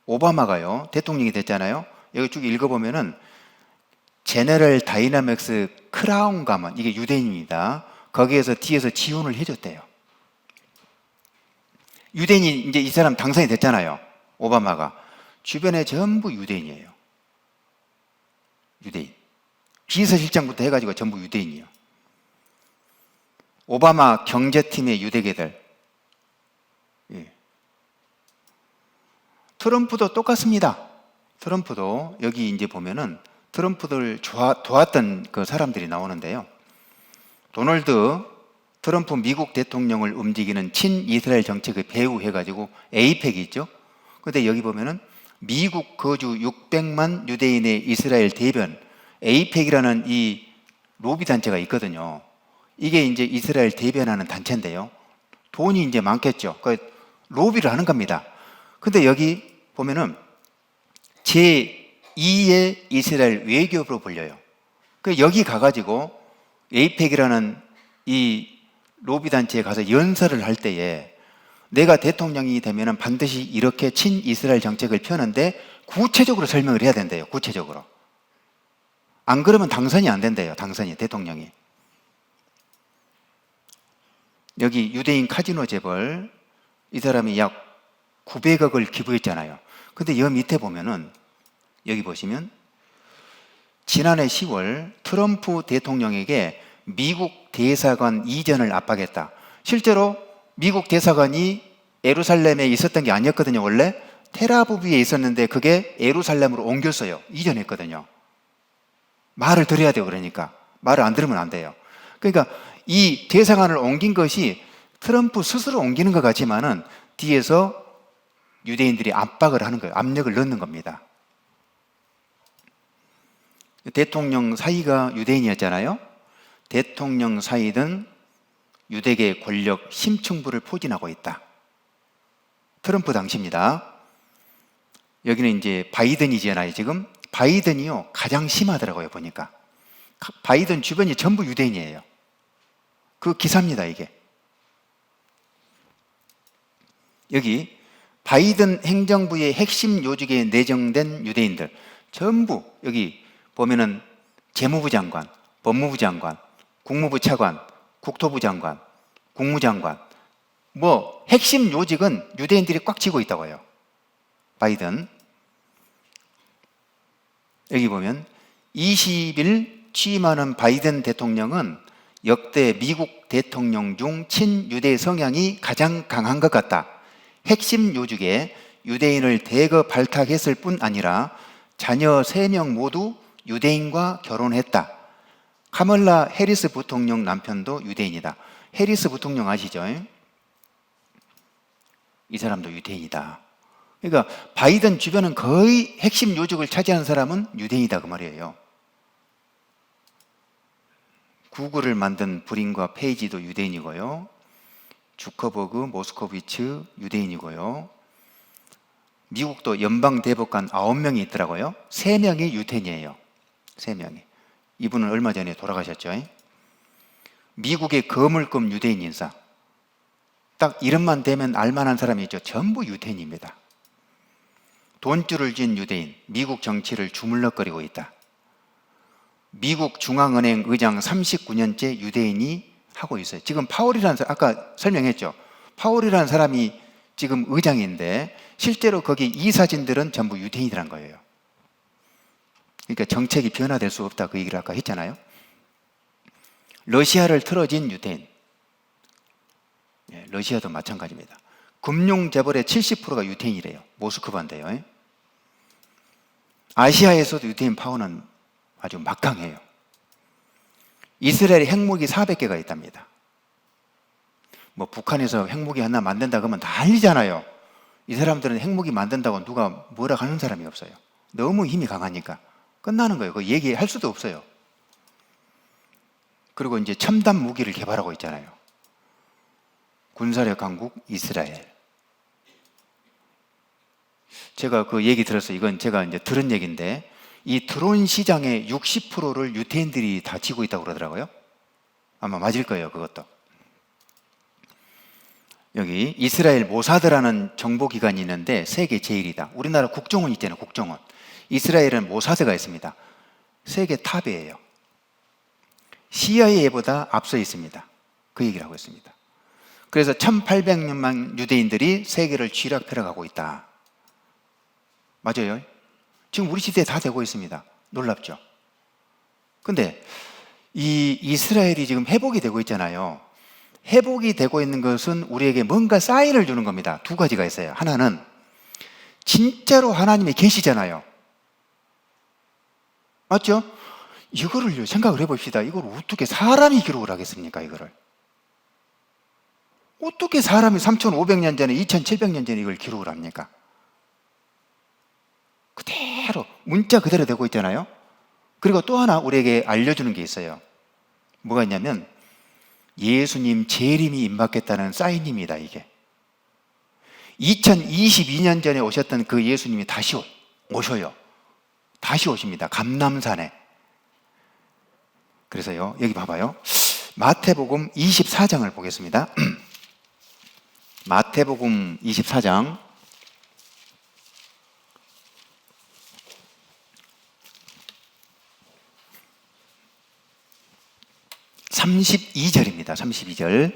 오바마가요 대통령이 됐잖아요. 여기 쭉 읽어보면은 제너럴 다이나믹스 크라운 가문, 이게 유대인입니다. 거기에서 뒤에서 지원을 해줬대요. 유대인이 이제 이 사람 당선이 됐잖아요. 오바마가. 주변에 전부 유대인이에요. 유대인. 비서실장부터 해가지고 전부 유대인이에요. 오바마 경제팀의 유대계들. 예. 트럼프도 똑같습니다. 트럼프도 여기 이제 보면은 트럼프를 도왔던 그 사람들이 나오는데요. 도널드 트럼프 미국 대통령을 움직이는 친이스라엘 정책의 배후 해가지고 에이펙이 있죠. 그런데 여기 보면은 미국 거주 600만 유대인의 이스라엘 대변 에이펙이라는 이 로비 단체가 있거든요. 이게 이제 이스라엘 대변하는 단체인데요. 돈이 이제 많겠죠. 그 로비를 하는 겁니다. 근데 여기 보면은 제2의 이스라엘 외교부로 불려요. 그 여기 가가지고 에이펙이라는 이 로비 단체에 가서 연설을 할 때에 내가 대통령이 되면 반드시 이렇게 친이스라엘 정책을 펴는데 구체적으로 설명을 해야 된대요. 구체적으로. 안 그러면 당선이 안 된대요. 당선이, 대통령이. 여기 유대인 카지노 재벌, 이 사람이 약 900억을 기부했잖아요. 근데 여 밑에 보면은, 여기 보시면 지난해 10월 트럼프 대통령에게 미국 대사관 이전을 압박했다. 실제로 미국 대사관이 예루살렘에 있었던 게 아니었거든요. 원래 텔아비브에 있었는데 그게 예루살렘으로 옮겼어요. 이전했거든요. 말을 들어야 돼요. 그러니까 말을 안 들으면 안 돼요. 그러니까 이 대사관을 옮긴 것이 트럼프 스스로 옮기는 것 같지만은 뒤에서 유대인들이 압박을 하는 거예요. 압력을 넣는 겁니다. 대통령 사이가 유대인이었잖아요. 대통령 사이든 유대계 권력 심층부를 포진하고 있다. 트럼프 당시입니다. 여기는 이제 바이든이잖아요. 지금 바이든이요 가장 심하더라고요. 보니까 바이든 주변이 전부 유대인이에요. 그 기사입니다. 이게 여기 바이든 행정부의 핵심 요직에 내정된 유대인들 전부 여기 보면은 재무부 장관, 법무부 장관, 국무부 차관, 국토부 장관, 국무장관 뭐 핵심 요직은 유대인들이 꽉 쥐고 있다고 해요. 바이든. 여기 보면 20일 취임하는 바이든 대통령은 역대 미국 대통령 중 친유대 성향이 가장 강한 것 같다. 핵심 요직에 유대인을 대거 발탁했을 뿐 아니라 자녀 3명 모두 유대인과 결혼했다. 카멀라 해리스 부통령 남편도 유대인이다. 해리스 부통령 아시죠? 이 사람도 유대인이다. 그러니까 바이든 주변은 거의 핵심 요직을 차지하는 사람은 유대인이다 그 말이에요. 구글을 만든 브린과 페이지도 유대인이고요. 주커버그, 모스코비츠 유대인이고요. 미국도 연방대법관 9명이 있더라고요. 3명이 유대인이에요. 3명이. 이분은 얼마 전에 돌아가셨죠. 미국의 거물급 유대인 인사. 딱 이름만 대면 알만한 사람이 있죠. 전부 유대인입니다. 돈줄을 쥔 유대인, 미국 정치를 주물럭거리고 있다. 미국 중앙은행 의장 39년째 유대인이 하고 있어요. 지금 파월이라는 사람, 아까 설명했죠. 파월이라는 사람이 지금 의장인데 실제로 거기 이 사진들은 전부 유대인이란 거예요. 그러니까 정책이 변화될 수 없다 그 얘기를 아까 했잖아요. 러시아를 틀어진 유대인. 러시아도 마찬가지입니다. 금융 재벌의 70%가 유대인이래요. 모스크바인데요. 아시아에서도 유대인 파워는 아주 막강해요. 이스라엘에 핵무기 400개가 있답니다. 뭐 북한에서 핵무기 하나 만든다 그러면 난리잖아요. 이 사람들은 핵무기 만든다고 누가 뭐라 하는 사람이 없어요. 너무 힘이 강하니까 끝나는 거예요. 그거 얘기할 수도 없어요. 그리고 이제 첨단 무기를 개발하고 있잖아요. 군사력 강국 이스라엘. 제가 그 얘기 들었어요. 이건 제가 이제 들은 얘기인데 이 드론 시장의 60%를 유대인들이 다 쥐고 있다고 그러더라고요. 아마 맞을 거예요. 그것도. 여기 이스라엘 모사드라는 정보기관이 있는데 세계 제일이다. 우리나라 국정원 있잖아요. 국정원. 이스라엘은 모사드가 있습니다. 세계 탑이에요. CIA보다 앞서 있습니다. 그 얘기를 하고 있습니다. 그래서 1800만 유대인들이 세계를 쥐락펴락하고 있다. 맞아요. 지금 우리 시대에 다 되고 있습니다. 놀랍죠? 근데 이 이스라엘이 지금 회복이 되고 있잖아요. 회복이 되고 있는 것은 우리에게 뭔가 사인을 주는 겁니다. 두 가지가 있어요. 하나는 진짜로 하나님이 계시잖아요. 맞죠? 이거를 생각을 해봅시다. 이걸 어떻게 사람이 기록을 하겠습니까? 이거를 어떻게 사람이 3500년 전에 2700년 전에 이걸 기록을 합니까? 그대로 문자 그대로 되고 있잖아요. 그리고 또 하나 우리에게 알려주는 게 있어요. 뭐가 있냐면 예수님 재림이 임박했다는 사인입니다. 이게 2022년 전에 오셨던 그 예수님이 다시 오셔요. 다시 오십니다. 감람산에. 그래서요 여기 봐봐요. 마태복음 24장을 보겠습니다. 마태복음 24장 32절입니다. 32절.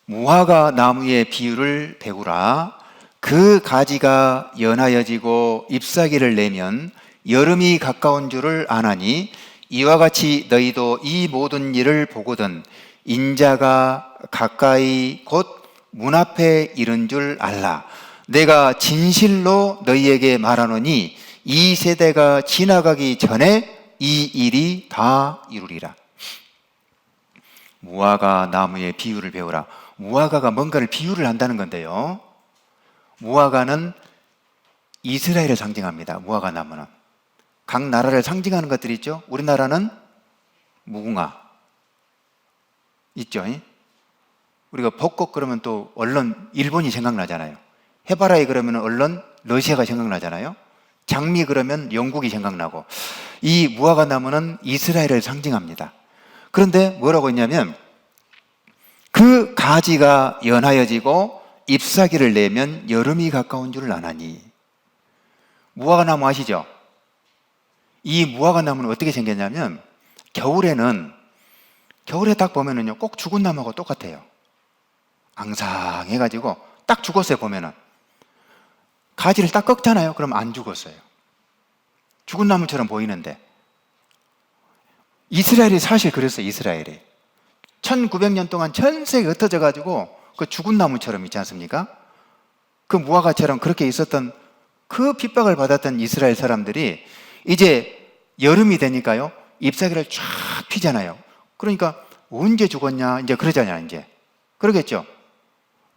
무화과 나무의 비유를 배우라. 그 가지가 연하여지고 잎사귀를 내면 여름이 가까운 줄을 아나니 이와 같이 너희도 이 모든 일을 보거든 인자가 가까이 곧 문 앞에 이른 줄 알라. 내가 진실로 너희에게 말하노니 이 세대가 지나가기 전에 이 일이 다 이루리라. 무화과 나무의 비유를 배우라. 무화과가 뭔가를 비유를 한다는 건데요. 무화과는 이스라엘을 상징합니다. 무화과 나무는. 각 나라를 상징하는 것들이 있죠. 우리나라는 무궁화 있죠. 우리가 벚꽃 그러면 또 얼른 일본이 생각나잖아요. 해바라기 그러면 얼른 러시아가 생각나잖아요. 장미 그러면 영국이 생각나고, 이 무화과 나무는 이스라엘을 상징합니다. 그런데 뭐라고 했냐면 그 가지가 연하여지고 잎사귀를 내면 여름이 가까운 줄을 아나니. 무화과 나무 아시죠? 이 무화과 나무는 어떻게 생겼냐면 겨울에 딱 보면은요 꼭 죽은 나무하고 똑같아요. 앙상해가지고 딱 죽었어요. 보면은 가지를 딱 꺾잖아요. 그럼 안 죽었어요. 죽은 나무처럼 보이는데 이스라엘이 사실 그랬어요. 이스라엘이 1900년 동안 전 세계에 흩어져 가지고 그 죽은 나무처럼 있지 않습니까? 그 무화과처럼 그렇게 있었던, 그 핍박을 받았던 이스라엘 사람들이 이제 여름이 되니까요 잎사귀를 쫙 피잖아요. 그러니까 언제 죽었냐 이제 그러잖아요. 이제 그러겠죠.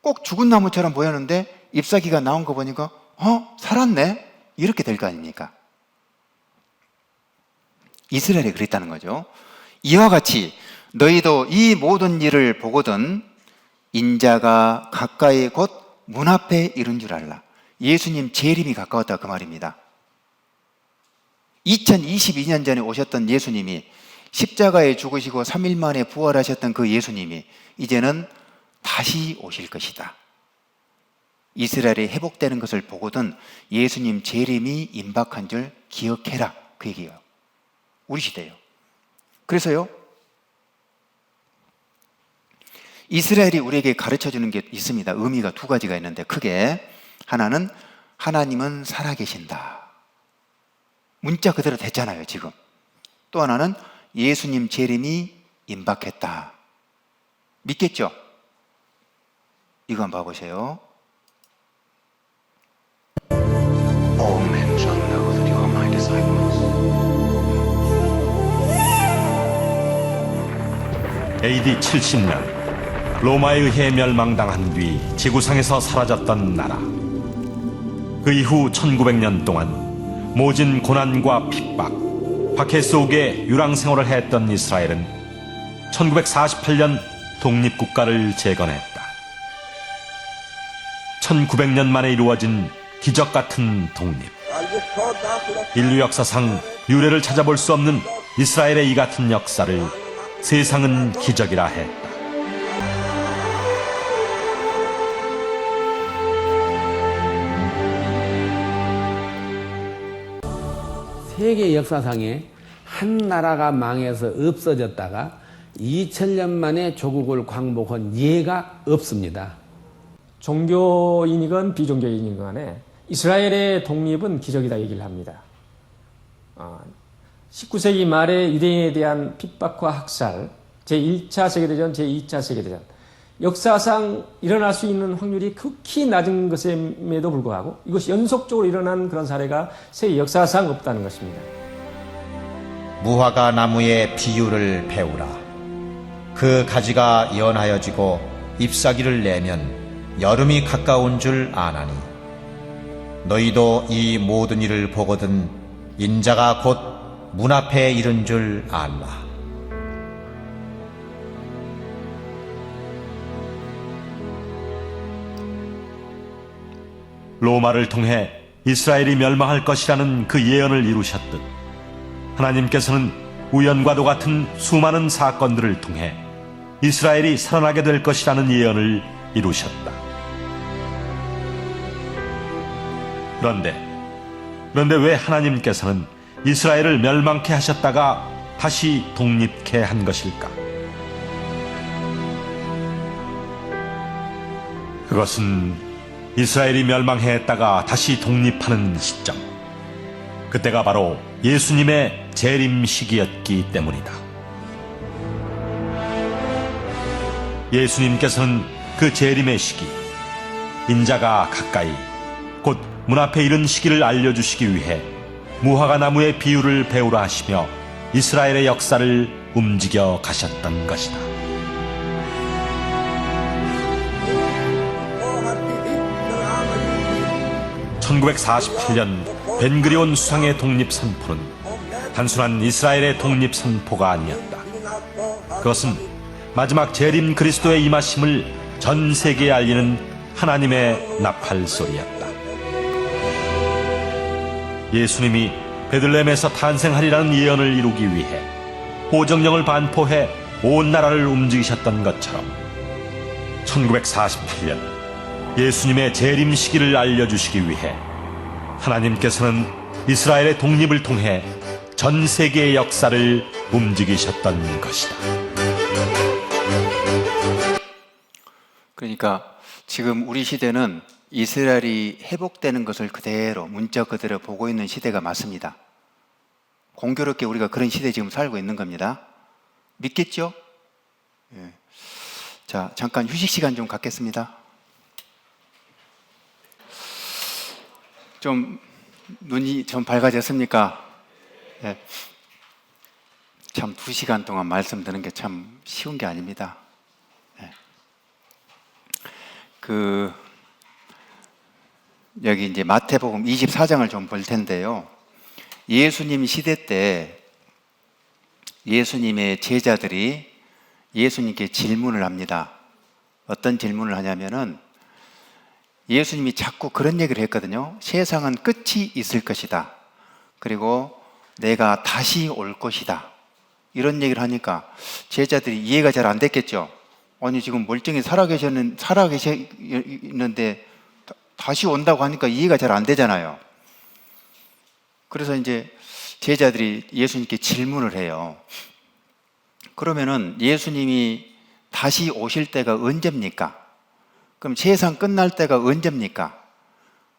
꼭 죽은 나무처럼 보였는데 잎사귀가 나온 거 보니까 살았네 이렇게 될 거 아닙니까? 이스라엘이 그랬다는 거죠. 이와 같이 너희도 이 모든 일을 보거든 인자가 가까이 곧 문 앞에 이른 줄 알라. 예수님 재림이 가까웠다 그 말입니다. 2022년 전에 오셨던 예수님이, 십자가에 죽으시고 3일 만에 부활하셨던 그 예수님이 이제는 다시 오실 것이다. 이스라엘이 회복되는 것을 보거든 예수님 재림이 임박한 줄 기억해라 그 얘기예요. 우리 시대예요. 그래서요 이스라엘이 우리에게 가르쳐주는 게 있습니다. 의미가 두 가지가 있는데 크게, 하나는 하나님은 살아계신다. 문자 그대로 됐잖아요 지금. 또 하나는 예수님 재림이 임박했다. 믿겠죠? 이거 한번 봐보세요. All men shall know that you are my disciples. AD 70년 로마에 의해 멸망당한 뒤 지구상에서 사라졌던 나라. 그 이후 1900년 동안 모진 고난과 핍박, 박해 속에 유랑 생활을 했던 이스라엘은 1948년 독립국가를 재건했다. 1900년 만에 이루어진 기적 같은 독립. 인류 역사상 유례를 찾아볼 수 없는 이스라엘의 이 같은 역사를 세상은 기적이라 했다. 세계 역사상에 한 나라가 망해서 없어졌다가 2000년 만에 조국을 광복한 예가 없습니다. 종교인이건 비종교인이건 간에 이스라엘의 독립은 기적이다 얘기를 합니다. 19세기 말에 유대인에 대한 핍박과 학살, 제1차 세계대전, 제2차 세계대전, 역사상 일어날 수 있는 확률이 극히 낮은 것임에도 불구하고 이것이 연속적으로 일어난 그런 사례가 세계 역사상 없다는 것입니다. 무화과 나무의 비유를 배우라. 그 가지가 연하여지고 잎사귀를 내면 여름이 가까운 줄 아나니 너희도 이 모든 일을 보거든 인자가 곧 문 앞에 이른 줄 알라. 로마를 통해 이스라엘이 멸망할 것이라는 그 예언을 이루셨듯 하나님께서는 우연과도 같은 수많은 사건들을 통해 이스라엘이 살아나게 될 것이라는 예언을 이루셨다. 그런데 왜 하나님께서는 이스라엘을 멸망케 하셨다가 다시 독립케 한 것일까? 그것은 이스라엘이 멸망했다가 다시 독립하는 시점, 그때가 바로 예수님의 재림 시기였기 때문이다. 예수님께서는 그 재림의 시기, 인자가 가까이 곧 문 앞에 이른 시기를 알려주시기 위해 무화과 나무의 비유를 배우라 하시며 이스라엘의 역사를 움직여 가셨던 것이다. (1948년) 벤그리온 수상의 독립 선포는 단순한 이스라엘의 독립 선포가 아니었다. 그것은 마지막 재림 그리스도의 임하심을 전 세계에 알리는 하나님의 나팔 소리였다. 예수님이 베들레헴에서 탄생하리라는 예언을 이루기 위해 호정령을 반포해 온 나라를 움직이셨던 것처럼 1948년 예수님의 재림 시기를 알려주시기 위해 하나님께서는 이스라엘의 독립을 통해 전 세계의 역사를 움직이셨던 것이다. 그러니까 지금 우리 시대는 이스라엘이 회복되는 것을 그대로 문자 그대로 보고 있는 시대가 맞습니다. 공교롭게 우리가 그런 시대에 지금 살고 있는 겁니다. 믿겠죠? 예. 자, 잠깐 휴식 시간 좀 갖겠습니다. 좀 눈이 좀 밝아졌습니까? 예. 참 2시간 동안 말씀 드는 게 참 쉬운 게 아닙니다. 예. 여기 이제 마태복음 24장을 좀 볼 텐데요. 예수님 시대 때 예수님의 제자들이 예수님께 질문을 합니다. 어떤 질문을 하냐면은 예수님이 자꾸 그런 얘기를 했거든요. 세상은 끝이 있을 것이다. 그리고 내가 다시 올 것이다. 이런 얘기를 하니까 제자들이 이해가 잘 안 됐겠죠. 아니 지금 멀쩡히 살아계셨는데 다시 온다고 하니까 이해가 잘 안 되잖아요. 그래서 이제 제자들이 예수님께 질문을 해요. 그러면은 예수님이 다시 오실 때가 언제입니까? 그럼 세상 끝날 때가 언제입니까?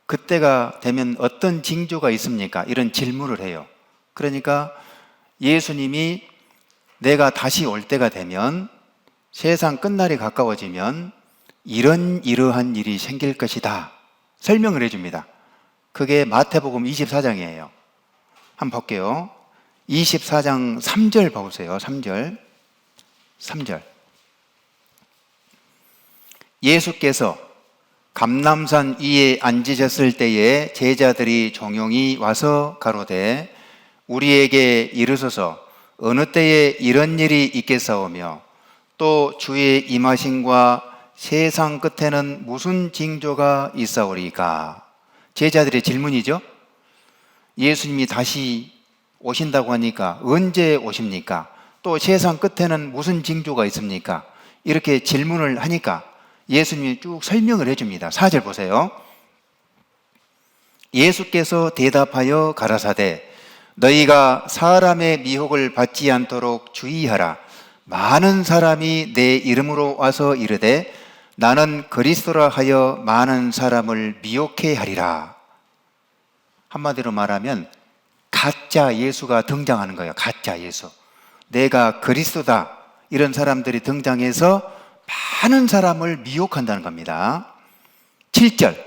그때가 되면 어떤 징조가 있습니까? 이런 질문을 해요. 그러니까 예수님이 내가 다시 올 때가 되면 세상 끝날이 가까워지면 이러한 일이 생길 것이다. 설명을 해줍니다. 그게 마태복음 24장이에요. 한번 볼게요. 24장 3절 보세요. 3절. 예수께서 감람산 위에 앉으셨을 때에 제자들이 종용이 와서 가로되 우리에게 이르소서 어느 때에 이런 일이 있겠사오며 또 주의 임하심과 세상 끝에는 무슨 징조가 있사오리까? 제자들의 질문이죠. 예수님이 다시 오신다고 하니까 언제 오십니까? 또 세상 끝에는 무슨 징조가 있습니까? 이렇게 질문을 하니까 예수님이 쭉 설명을 해줍니다. 4절 보세요. 예수께서 대답하여 가라사대 너희가 사람의 미혹을 받지 않도록 주의하라. 많은 사람이 내 이름으로 와서 이르되 나는 그리스도라 하여 많은 사람을 미혹해 하리라. 한마디로 말하면 가짜 예수가 등장하는 거예요. 가짜 예수. 내가 그리스도다. 이런 사람들이 등장해서 많은 사람을 미혹한다는 겁니다. 7절.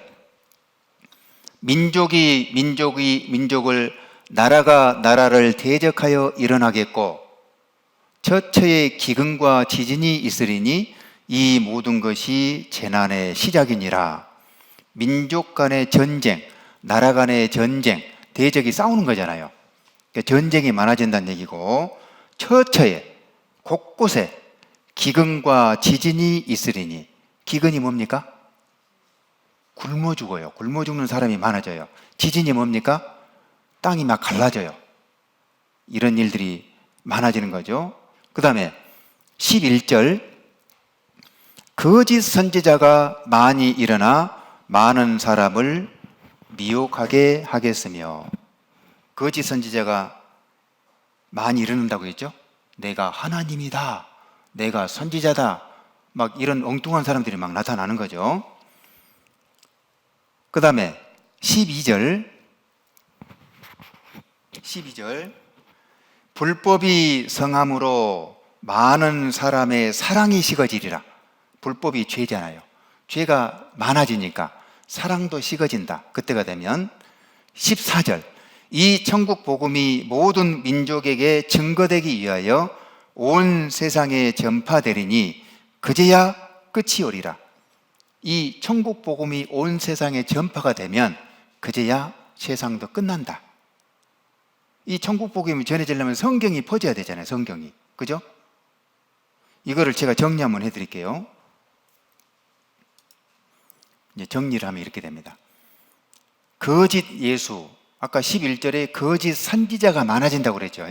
민족이 민족을 나라가 나라를 대적하여 일어나겠고 처처에 기근과 지진이 있으리니 이 모든 것이 재난의 시작이니라. 민족 간의 전쟁, 나라 간의 전쟁, 대적이 싸우는 거잖아요. 그러니까 전쟁이 많아진다는 얘기고 처처에 곳곳에 기근과 지진이 있으리니 기근이 뭡니까? 굶어 죽어요. 굶어 죽는 사람이 많아져요. 지진이 뭡니까? 땅이 막 갈라져요. 이런 일들이 많아지는 거죠. 그 다음에 11절 거짓 선지자가 많이 일어나 많은 사람을 미혹하게 하겠으며. 거짓 선지자가 많이 일어난다고 했죠? 내가 하나님이다, 내가 선지자다, 막 이런 엉뚱한 사람들이 막 나타나는 거죠. 그 다음에 12절 불법이 성함으로 많은 사람의 사랑이 식어지리라. 불법이 죄잖아요. 죄가 많아지니까 사랑도 식어진다. 그때가 되면 14절 이 천국 복음이 모든 민족에게 증거되기 위하여 온 세상에 전파되리니 그제야 끝이 오리라. 이 천국 복음이 온 세상에 전파가 되면 그제야 세상도 끝난다. 이 천국 복음이 전해지려면 성경이 퍼져야 되잖아요. 성경이. 그죠? 이거를 제가 정리 한번 해드릴게요. 이제 정리를 하면 이렇게 됩니다. 거짓 예수, 아까 11절에 거짓 선지자가 많아진다고 그랬죠.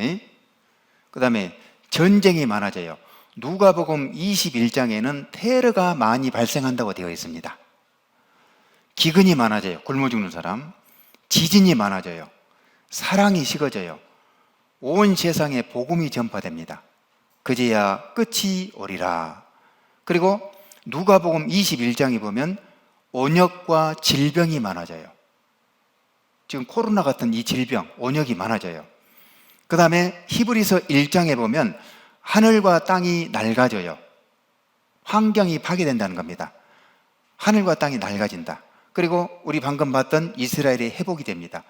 그 다음에 전쟁이 많아져요. 누가복음 21장에는 테러가 많이 발생한다고 되어 있습니다. 기근이 많아져요. 굶어 죽는 사람. 지진이 많아져요. 사랑이 식어져요. 온 세상에 복음이 전파됩니다. 그제야 끝이 오리라. 그리고 누가복음 21장에 보면 온역과 질병이 많아져요. 지금 코로나 같은 이 질병, 온역이 많아져요. 그 다음에 히브리서 1장에 보면 하늘과 땅이 낡아져요. 환경이 파괴된다는 겁니다. 하늘과 땅이 낡아진다. 그리고 우리 방금 봤던 이스라엘의 회복이 됩니다.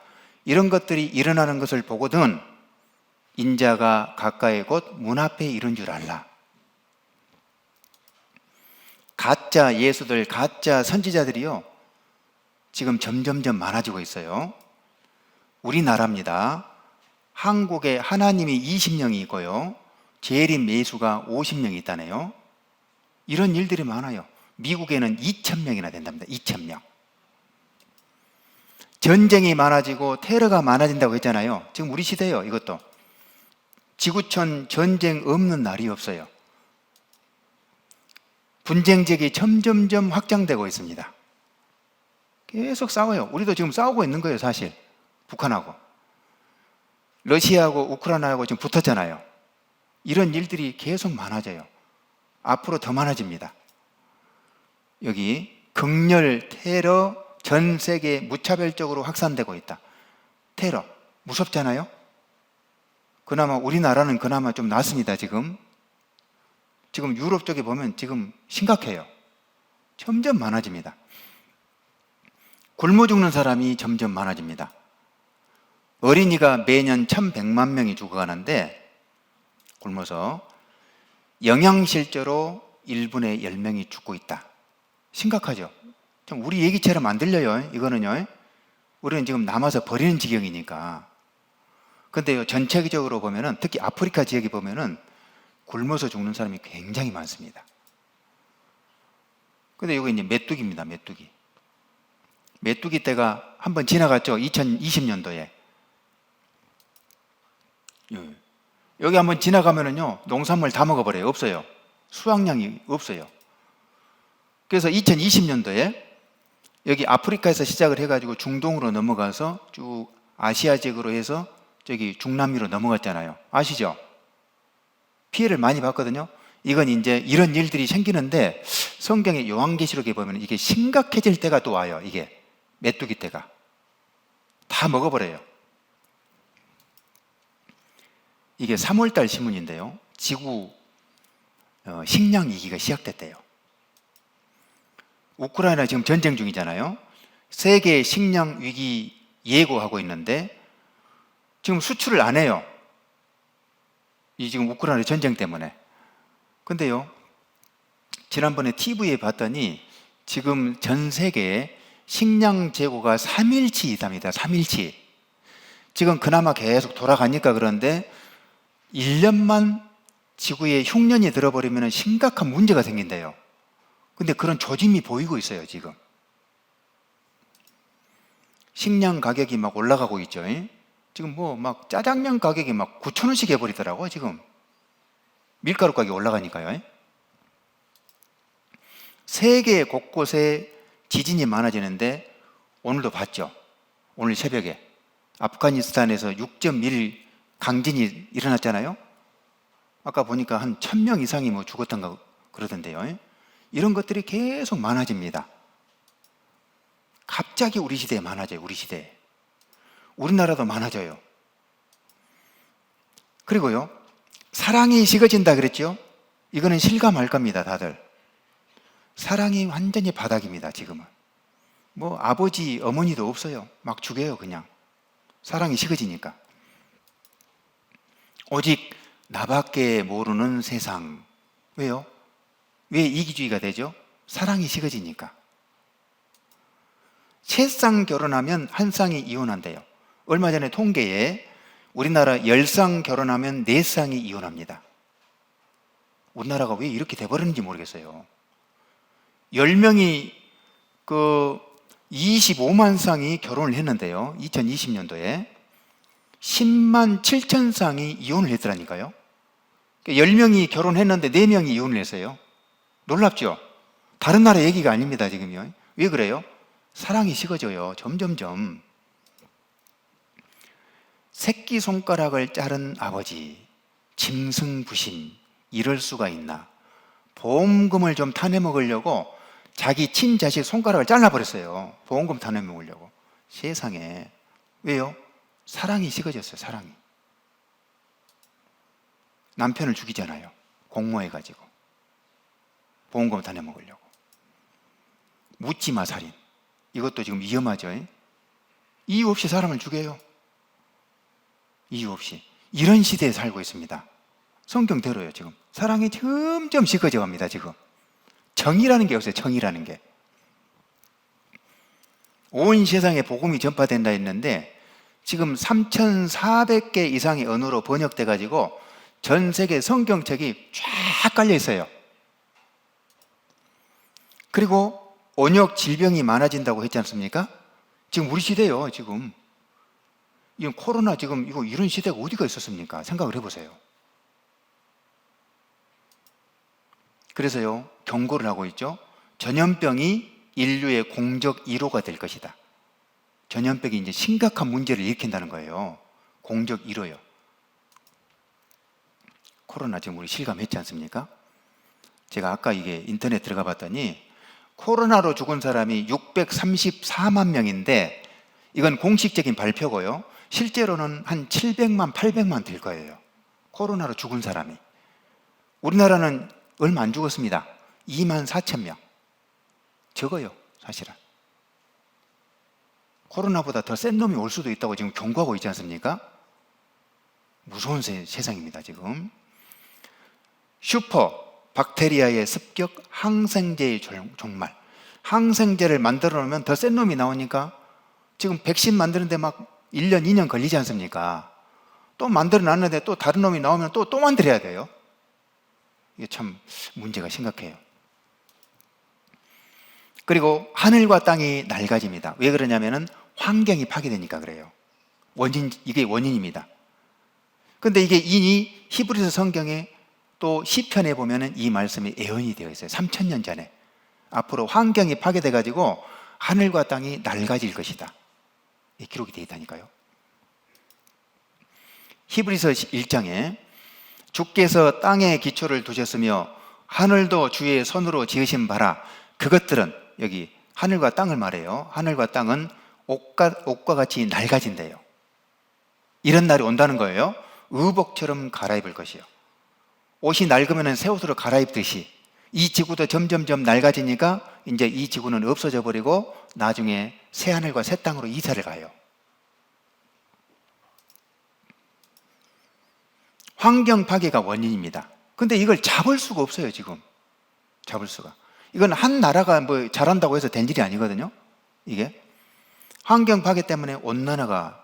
이런 것들이 일어나는 것을 보거든 인자가 가까이 곧 문 앞에 이른 줄 알라. 가짜 예수들, 가짜 선지자들이요 지금 점점점 많아지고 있어요. 우리나라입니다. 한국에 하나님이 20명이 있고요 재림 예수가 50명이 있다네요. 이런 일들이 많아요. 미국에는 2,000명이나 된답니다. 2,000명. 전쟁이 많아지고 테러가 많아진다고 했잖아요. 지금 우리 시대예요. 이것도 지구촌 전쟁 없는 날이 없어요. 분쟁 지역이 점점점 확장되고 있습니다. 계속 싸워요. 우리도 지금 싸우고 있는 거예요. 사실 북한하고 러시아하고 우크라이나하고 지금 붙었잖아요. 이런 일들이 계속 많아져요. 앞으로 더 많아집니다. 여기 극렬 테러 전 세계에 무차별적으로 확산되고 있다. 테러 무섭잖아요. 그나마 우리나라는 그나마 좀 낫습니다. 지금 유럽 쪽에 보면 지금 심각해요. 점점 많아집니다. 굶어 죽는 사람이 점점 많아집니다. 어린이가 매년 1,100만 명이 죽어가는데 굶어서 영양실조로 1분에 10명이 죽고 있다. 심각하죠. 좀 우리 얘기처럼 안 들려요. 이거는요. 우리는 지금 남아서 버리는 지경이니까. 근데요, 전체적으로 보면은 특히 아프리카 지역에 보면은 굶어서 죽는 사람이 굉장히 많습니다. 근데 이거 이제 메뚜기입니다. 메뚜기 때가 한번 지나갔죠. 2020년도에. 여기 한번 지나가면은요, 농산물 다 먹어버려요. 없어요. 수확량이 없어요. 그래서 2020년도에 여기 아프리카에서 시작을 해가지고 중동으로 넘어가서 쭉 아시아 지역으로 해서 저기 중남미로 넘어갔잖아요. 아시죠? 피해를 많이 봤거든요. 이건 이제 이런 일들이 생기는데 성경의 요한계시록에 보면 이게 심각해질 때가 또 와요. 이게 메뚜기 때가 다 먹어버려요. 이게 3월달 신문인데요. 지구 식량 위기가 시작됐대요. 우크라이나 지금 전쟁 중이잖아요. 세계 식량 위기 예고하고 있는데 지금 수출을 안 해요. 이 지금 우크라이나 전쟁 때문에. 근데요, 지난번에 TV에 봤더니 지금 전 세계에 식량 재고가 3일치 이상입니다. 3일치. 지금 그나마 계속 돌아가니까 그런데 1년만 지구에 흉년이 들어버리면 심각한 문제가 생긴대요. 근데 그런 조짐이 보이고 있어요. 지금 식량 가격이 막 올라가고 있죠. 지금 뭐 막 짜장면 가격이 막 9,000원씩 해버리더라고요. 지금 밀가루 가격이 올라가니까요. 세계 곳곳에 지진이 많아지는데 오늘도 봤죠. 오늘 새벽에 아프가니스탄에서 6.1 강진이 일어났잖아요. 아까 보니까 한 1000명 이상이 뭐 죽었던가 그러던데요. 이런 것들이 계속 많아집니다. 갑자기 우리 시대에 많아져요. 우리 시대에. 우리나라도 많아져요. 그리고요, 사랑이 식어진다 그랬죠? 이거는 실감할 겁니다, 다들. 사랑이 완전히 바닥입니다, 지금은. 뭐 아버지, 어머니도 없어요. 막 죽여요, 그냥. 사랑이 식어지니까. 오직 나밖에 모르는 세상. 왜요? 왜 이기주의가 되죠? 사랑이 식어지니까. 세 쌍 결혼하면 한 쌍이 이혼한대요. 얼마 전에 통계에 우리나라 10쌍 결혼하면 4쌍이 이혼합니다. 우리나라가 왜 이렇게 돼버렸는지 모르겠어요. 10명이 25만 쌍이 결혼을 했는데요. 2020년도에 10만 7천 쌍이 이혼을 했더라니까요. 10명이 결혼했는데 4명이 이혼을 했어요. 놀랍죠? 다른 나라 얘기가 아닙니다, 지금요. 왜 그래요? 사랑이 식어져요. 점점점. 새끼손가락을 자른 아버지, 짐승부심, 이럴 수가 있나. 보험금을 좀 타내먹으려고 자기 친자식 손가락을 잘라버렸어요. 보험금 타내먹으려고. 세상에. 왜요? 사랑이 식어졌어요. 사랑이. 남편을 죽이잖아요. 공모해가지고. 보험금 타내먹으려고. 묻지마 살인. 이것도 지금 위험하죠. 이유 없이 사람을 죽여요. 이유 없이. 이런 시대에 살고 있습니다. 성경대로요, 지금. 사랑이 점점 식어져 갑니다, 지금. 정의라는 게 없어요, 정의라는 게. 온 세상에 복음이 전파된다 했는데 지금 3,400개 이상의 언어로 번역돼 가지고 전 세계 성경책이 쫙 깔려 있어요. 그리고 온역 질병이 많아진다고 했지 않습니까? 지금 우리 시대요, 지금. 이건 코로나 지금 이런 시대가 어디가 있었습니까? 생각을 해보세요. 그래서요, 경고를 하고 있죠. 전염병이 인류의 공적 1호가 될 것이다. 전염병이 이제 심각한 문제를 일으킨다는 거예요. 공적 1호요. 코로나 지금 우리 실감했지 않습니까? 제가 아까 이게 인터넷 들어가 봤더니 코로나로 죽은 사람이 634만 명인데 이건 공식적인 발표고요. 실제로는 한 700만, 800만 될 거예요. 코로나로 죽은 사람이. 우리나라는 얼마 안 죽었습니다. 2만 4천 명. 적어요, 사실은. 코로나보다 더 센 놈이 올 수도 있다고 지금 경고하고 있지 않습니까? 무서운 세상입니다, 지금. 슈퍼 박테리아의 습격 항생제의 종말. 항생제를 만들어 놓으면 더 센 놈이 나오니까 지금 백신 만드는데 막 1년, 2년 걸리지 않습니까? 또 만들어 놨는데 또 다른 놈이 나오면 또 만들어야 돼요. 이게 참 문제가 심각해요. 그리고 하늘과 땅이 낡아집니다. 왜 그러냐면은 환경이 파괴되니까 그래요. 이게 원인입니다. 근데 이게 이미 히브리서 성경에 또 시편에 보면은 이 말씀이 예언이 되어 있어요. 3000년 전에. 앞으로 환경이 파괴돼 가지고 하늘과 땅이 낡아질 것이다. 이 기록이 되어 있다니까요. 히브리서 1장에 주께서 땅에 기초를 두셨으며 하늘도 주의 손으로 지으신 바라. 그것들은 여기 하늘과 땅을 말해요. 하늘과 땅은 옷과 같이 낡아진대요. 이런 날이 온다는 거예요. 의복처럼 갈아입을 것이요. 옷이 낡으면 새 옷으로 갈아입듯이 이 지구도 점점점 낡아지니까 이제 이 지구는 없어져 버리고 나중에 새 하늘과 새 땅으로 이사를 가요. 환경 파괴가 원인입니다. 근데 이걸 잡을 수가 없어요, 지금. 잡을 수가. 이건 한 나라가 뭐 잘한다고 해서 된 일이 아니거든요. 이게 환경 파괴 때문에 온난화가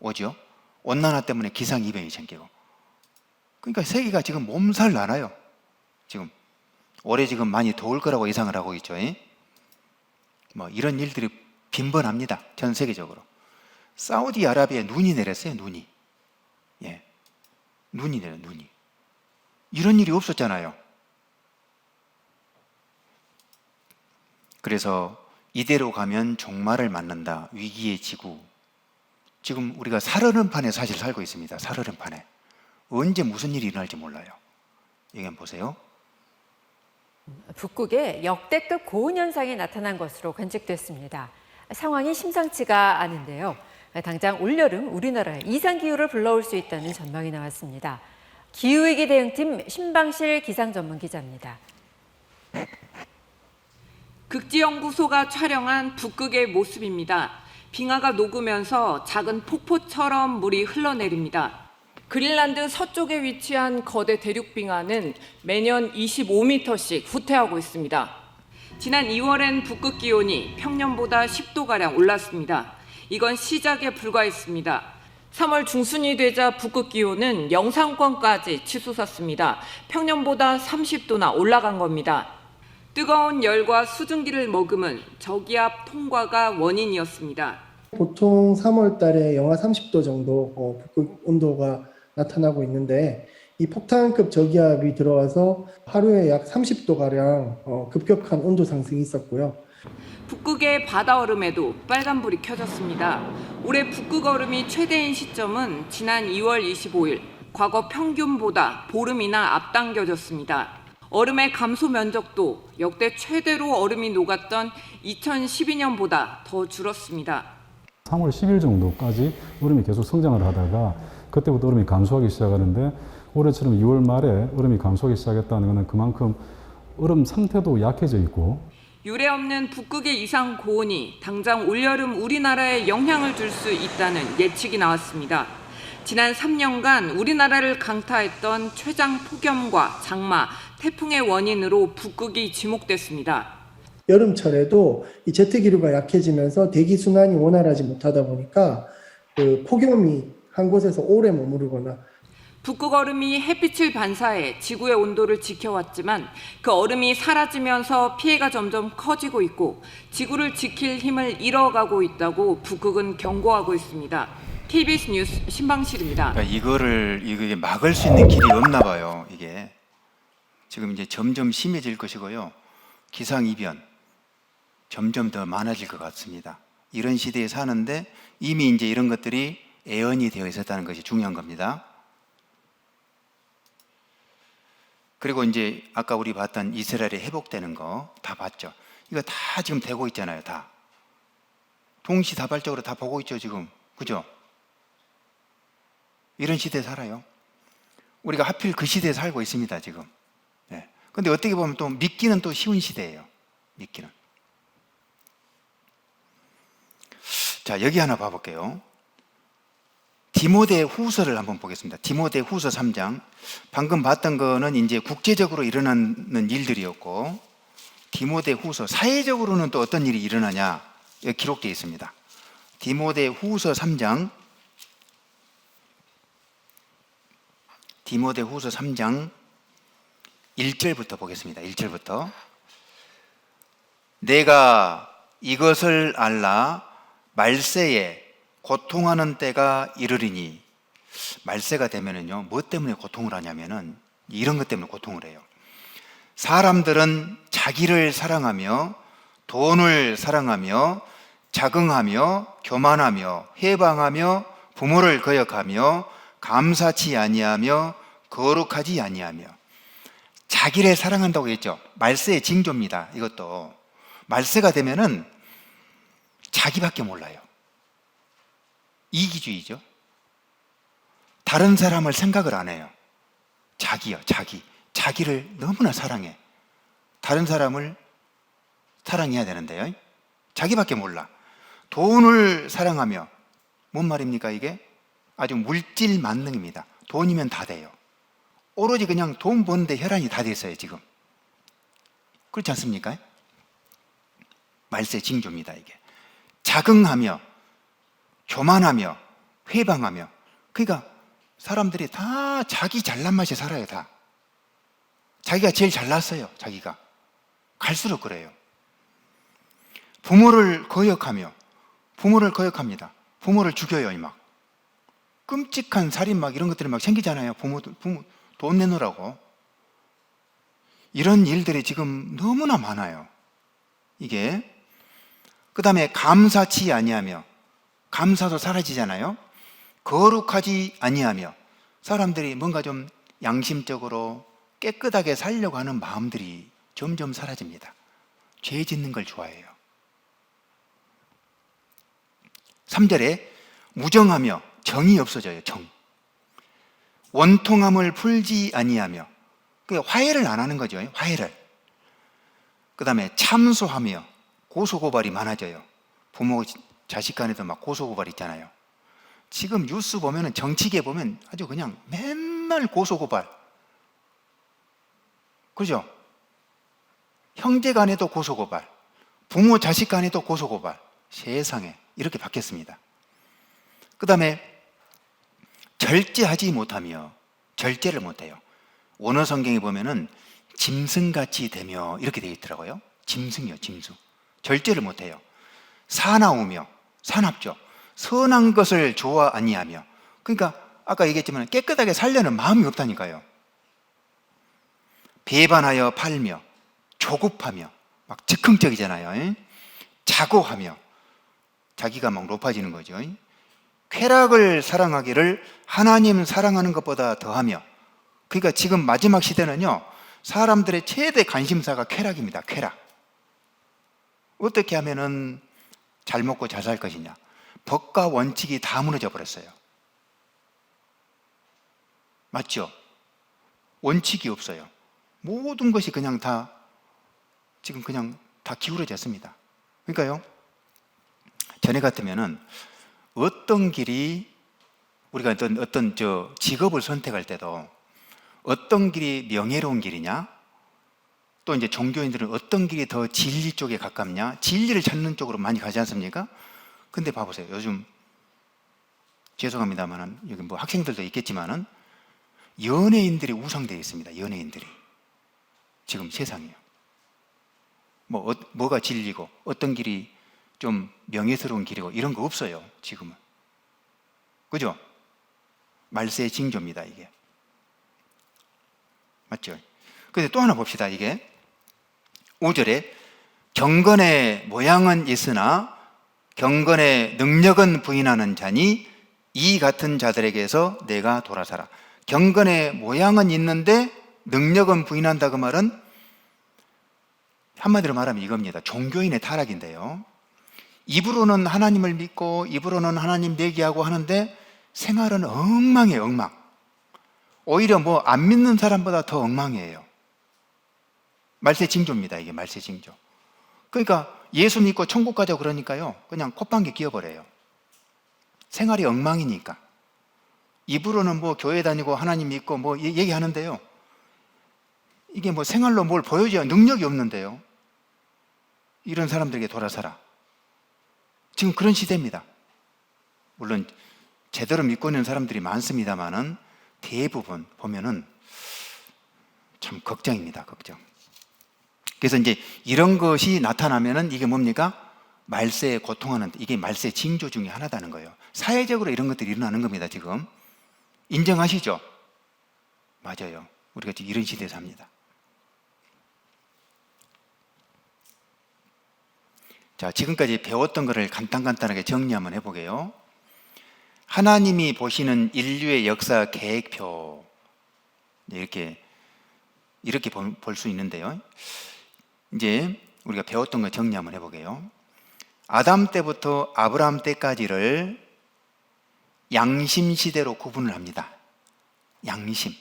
오죠. 온난화 때문에 기상이변이 생기고. 그러니까 세계가 지금 몸살 나나요. 지금 올해 지금 많이 더울 거라고 예상을 하고 있죠. 뭐 이런 일들이 빈번합니다. 전 세계적으로. 사우디아라비아에 눈이 내렸어요. 눈이. 예, 눈이 내려 눈이. 이런 일이 없었잖아요. 그래서 이대로 가면 종말을 맞는다. 위기의 지구. 지금 우리가 살얼음판에 사실 살고 있습니다. 살얼음판에. 언제 무슨 일이 일어날지 몰라요. 여기 한번 보세요. 북극에 역대급 고온 현상이 나타난 것으로 관측됐습니다. 상황이 심상치가 않은데요. 당장 올여름 우리나라에 이상기후를 불러올 수 있다는 전망이 나왔습니다. 기후위기 대응팀 신방실 기상전문기자입니다. 극지연구소가 촬영한 북극의 모습입니다. 빙하가 녹으면서 작은 폭포처럼 물이 흘러내립니다. 그린란드 서쪽에 위치한 거대 대륙빙하는 매년 25m씩 후퇴하고 있습니다. 지난 2월엔 북극 기온이 평년보다 10도가량 올랐습니다. 이건 시작에 불과했습니다. 3월 중순이 되자 북극 기온은 영상권까지 치솟았습니다. 평년보다 30도나 올라간 겁니다. 뜨거운 열과 수증기를 머금은 저기압 통과가 원인이었습니다. 보통 3월 달에 영하 30도 정도 북극 온도가 나타나고 있는데 이 폭탄급 저기압이 들어와서 하루에 약 30도가량 급격한 온도 상승이 있었고요. 북극의 바다 얼음에도 빨간불이 켜졌습니다. 올해 북극 얼음이 최대인 시점은 지난 2월 25일, 과거 평균보다 보름이나 앞당겨졌습니다. 얼음의 감소 면적도 역대 최대로 얼음이 녹았던 2012년보다 더 줄었습니다. 3월 10일 정도까지 얼음이 계속 성장을 하다가 그때부터 얼음이 감소하기 시작하는데 올해처럼 2월 말에 얼음이 감소하기 시작했다는 것은 그만큼 얼음 상태도 약해져 있고 유례 없는 북극의 이상 고온이 당장 올여름 우리나라에 영향을 줄 수 있다는 예측이 나왔습니다. 지난 3년간 우리나라를 강타했던 최장 폭염과 장마, 태풍의 원인으로 북극이 지목됐습니다. 여름철에도 이 제트 기류가 약해지면서 대기 순환이 원활하지 못하다 보니까 그 폭염이 한 곳에서 오래 머무르거나 북극 얼음이 햇빛을 반사해 지구의 온도를 지켜왔지만 그 얼음이 사라지면서 피해가 점점 커지고 있고 지구를 지킬 힘을 잃어가고 있다고 북극은 경고하고 있습니다. KBS 뉴스 신방실입니다. 그러니까 이게 막을 수 있는 길이 없나 봐요. 이게 지금 이제 점점 심해질 것이고요. 기상이변 점점 더 많아질 것 같습니다. 이런 시대에 사는데 이미 이제 이런 것들이 애언이 되어 있었다는 것이 중요한 겁니다. 그리고 이제 아까 우리 봤던 이스라엘이 회복되는 거 다 봤죠. 이거 다 지금 되고 있잖아요. 다 동시다발적으로 다 보고 있죠 지금. 그죠? 이런 시대에 살아요. 우리가 하필 그 시대에 살고 있습니다 지금. 네. 근데 어떻게 보면 또 믿기는 또 쉬운 시대예요. 믿기는. 자, 여기 하나 봐볼게요. 디모데 후서를 한번 보겠습니다. 디모데 후서 3장. 방금 봤던 거는 이제 국제적으로 일어나는 일들이었고, 디모데 후서, 사회적으로는 또 어떤 일이 일어나냐, 여기 기록되어 있습니다. 디모데 후서 3장. 디모데 후서 3장 1절부터 보겠습니다. 1절부터. 내가 이것을 알라 말세에 고통하는 때가 이르리니. 말세가 되면은요, 뭐 때문에 고통을 하냐면은 이런 것 때문에 고통을 해요. 사람들은 자기를 사랑하며 돈을 사랑하며 자긍하며 교만하며 회방하며 부모를 거역하며 감사치 아니하며 거룩하지 아니하며. 자기를 사랑한다고 했죠. 말세의 징조입니다. 이것도 말세가 되면은 자기밖에 몰라요. 이기주의죠. 다른 사람을 생각을 안 해요. 자기요, 자기. 자기를 너무나 사랑해. 다른 사람을 사랑해야 되는데요. 자기밖에 몰라. 돈을 사랑하며, 뭔 말입니까 이게? 아주 물질 만능입니다. 돈이면 다 돼요. 오로지 그냥 돈 버는데 혈안이 다 돼 있어요 지금. 그렇지 않습니까? 말세 징조입니다 이게. 자긍하며 교만하며 회방하며. 그러니까 사람들이 다 자기 잘난 맛에 살아요. 다 자기가 제일 잘났어요. 자기가 갈수록 그래요. 부모를 거역하며, 부모를 거역합니다. 부모를 죽여요. 막 끔찍한 살인 막 이런 것들이 막 생기잖아요. 부모 돈 내놓으라고. 이런 일들이 지금 너무나 많아요. 이게. 그 다음에 감사치 아니하며, 감사도 사라지잖아요. 거룩하지 아니하며, 사람들이 뭔가 좀 양심적으로 깨끗하게 살려고 하는 마음들이 점점 사라집니다. 죄 짓는 걸 좋아해요. 3절에 무정하며, 정이 없어져요. 정. 원통함을 풀지 아니하며, 화해를 안 하는 거죠. 화해를. 그 다음에 참소하며, 고소고발이 많아져요. 부모 자식 간에도 막 고소고발 있잖아요. 지금 뉴스 보면은, 정치계 보면 아주 그냥 맨날 고소고발. 그죠? 형제 간에도 고소고발, 부모 자식 간에도 고소고발. 세상에 이렇게 바뀌었습니다. 그 다음에 절제하지 못하며, 절제를 못해요. 원어 성경에 보면은 짐승같이 되며 이렇게 되어 있더라고요. 짐승이요, 짐승. 절제를 못해요. 사나우며, 사납죠. 선한 것을 좋아 아니하며, 그러니까 아까 얘기했지만 깨끗하게 살려는 마음이 없다니까요. 배반하여 팔며, 조급하며, 막 즉흥적이잖아요. 자고하며, 자기가 막 높아지는 거죠. 쾌락을 사랑하기를 하나님 사랑하는 것보다 더하며, 그러니까 지금 마지막 시대는요, 사람들의 최대 관심사가 쾌락입니다. 쾌락. 어떻게 하면은 잘 먹고 잘 살 것이냐. 법과 원칙이 다 무너져 버렸어요. 맞죠? 원칙이 없어요. 모든 것이 그냥 다 지금 그냥 다 기울어졌습니다. 그러니까요, 전에 같으면은 어떤 길이, 우리가 어떤 직업을 선택할 때도 어떤 길이 명예로운 길이냐, 또 이제 종교인들은 어떤 길이 더 진리 쪽에 가깝냐, 진리를 찾는 쪽으로 많이 가지 않습니까? 근데 봐보세요. 요즘 죄송합니다만은 여기 뭐 학생들도 있겠지만은 연예인들이 우상되어 있습니다. 연예인들이 지금 세상이에요. 뭐가 진리고 어떤 길이 좀 명예스러운 길이고 이런 거 없어요. 지금은. 그죠? 말세의 징조입니다. 이게. 맞죠? 근데 또 하나 봅시다. 이게 5절에 경건의 모양은 있으나 경건의 능력은 부인하는 자니 이 같은 자들에게서 내가 돌아서라. 경건의 모양은 있는데 능력은 부인한다. 그 말은 한마디로 말하면 이겁니다. 종교인의 타락인데요. 입으로는 하나님을 믿고 입으로는 하나님 얘기하고 하는데 생활은 엉망이에요. 엉망. 오히려 안 믿는 사람보다 더 엉망이에요. 말세 징조입니다. 이게 말세 징조. 그러니까 예수 믿고 천국 가자 그러니까요, 그냥 콧방귀 끼어버려요. 생활이 엉망이니까. 입으로는 교회 다니고 하나님 믿고 얘기하는데요, 이게 생활로 뭘 보여줘야 능력이 없는데요. 이런 사람들에게 돌아서라. 지금 그런 시대입니다. 물론 제대로 믿고 있는 사람들이 많습니다만은 대부분 보면은 참 걱정입니다. 걱정. 그래서 이제 이런 것이 나타나면은 이게 뭡니까? 말세에 고통하는, 이게 말세 징조 중에 하나다는 거예요. 사회적으로 이런 것들이 일어나는 겁니다. 지금 인정하시죠? 맞아요. 우리가 지금 이런 시대에 삽니다. 자, 지금까지 배웠던 것을 간단하게 정리 한번 해보게요. 하나님이 보시는 인류의 역사 계획표, 이렇게 볼 수 있는데요. 이제 우리가 배웠던 거 정리 한번 해보게요. 아담 때부터 아브라함 때까지를 양심 시대로 구분을 합니다. 양심.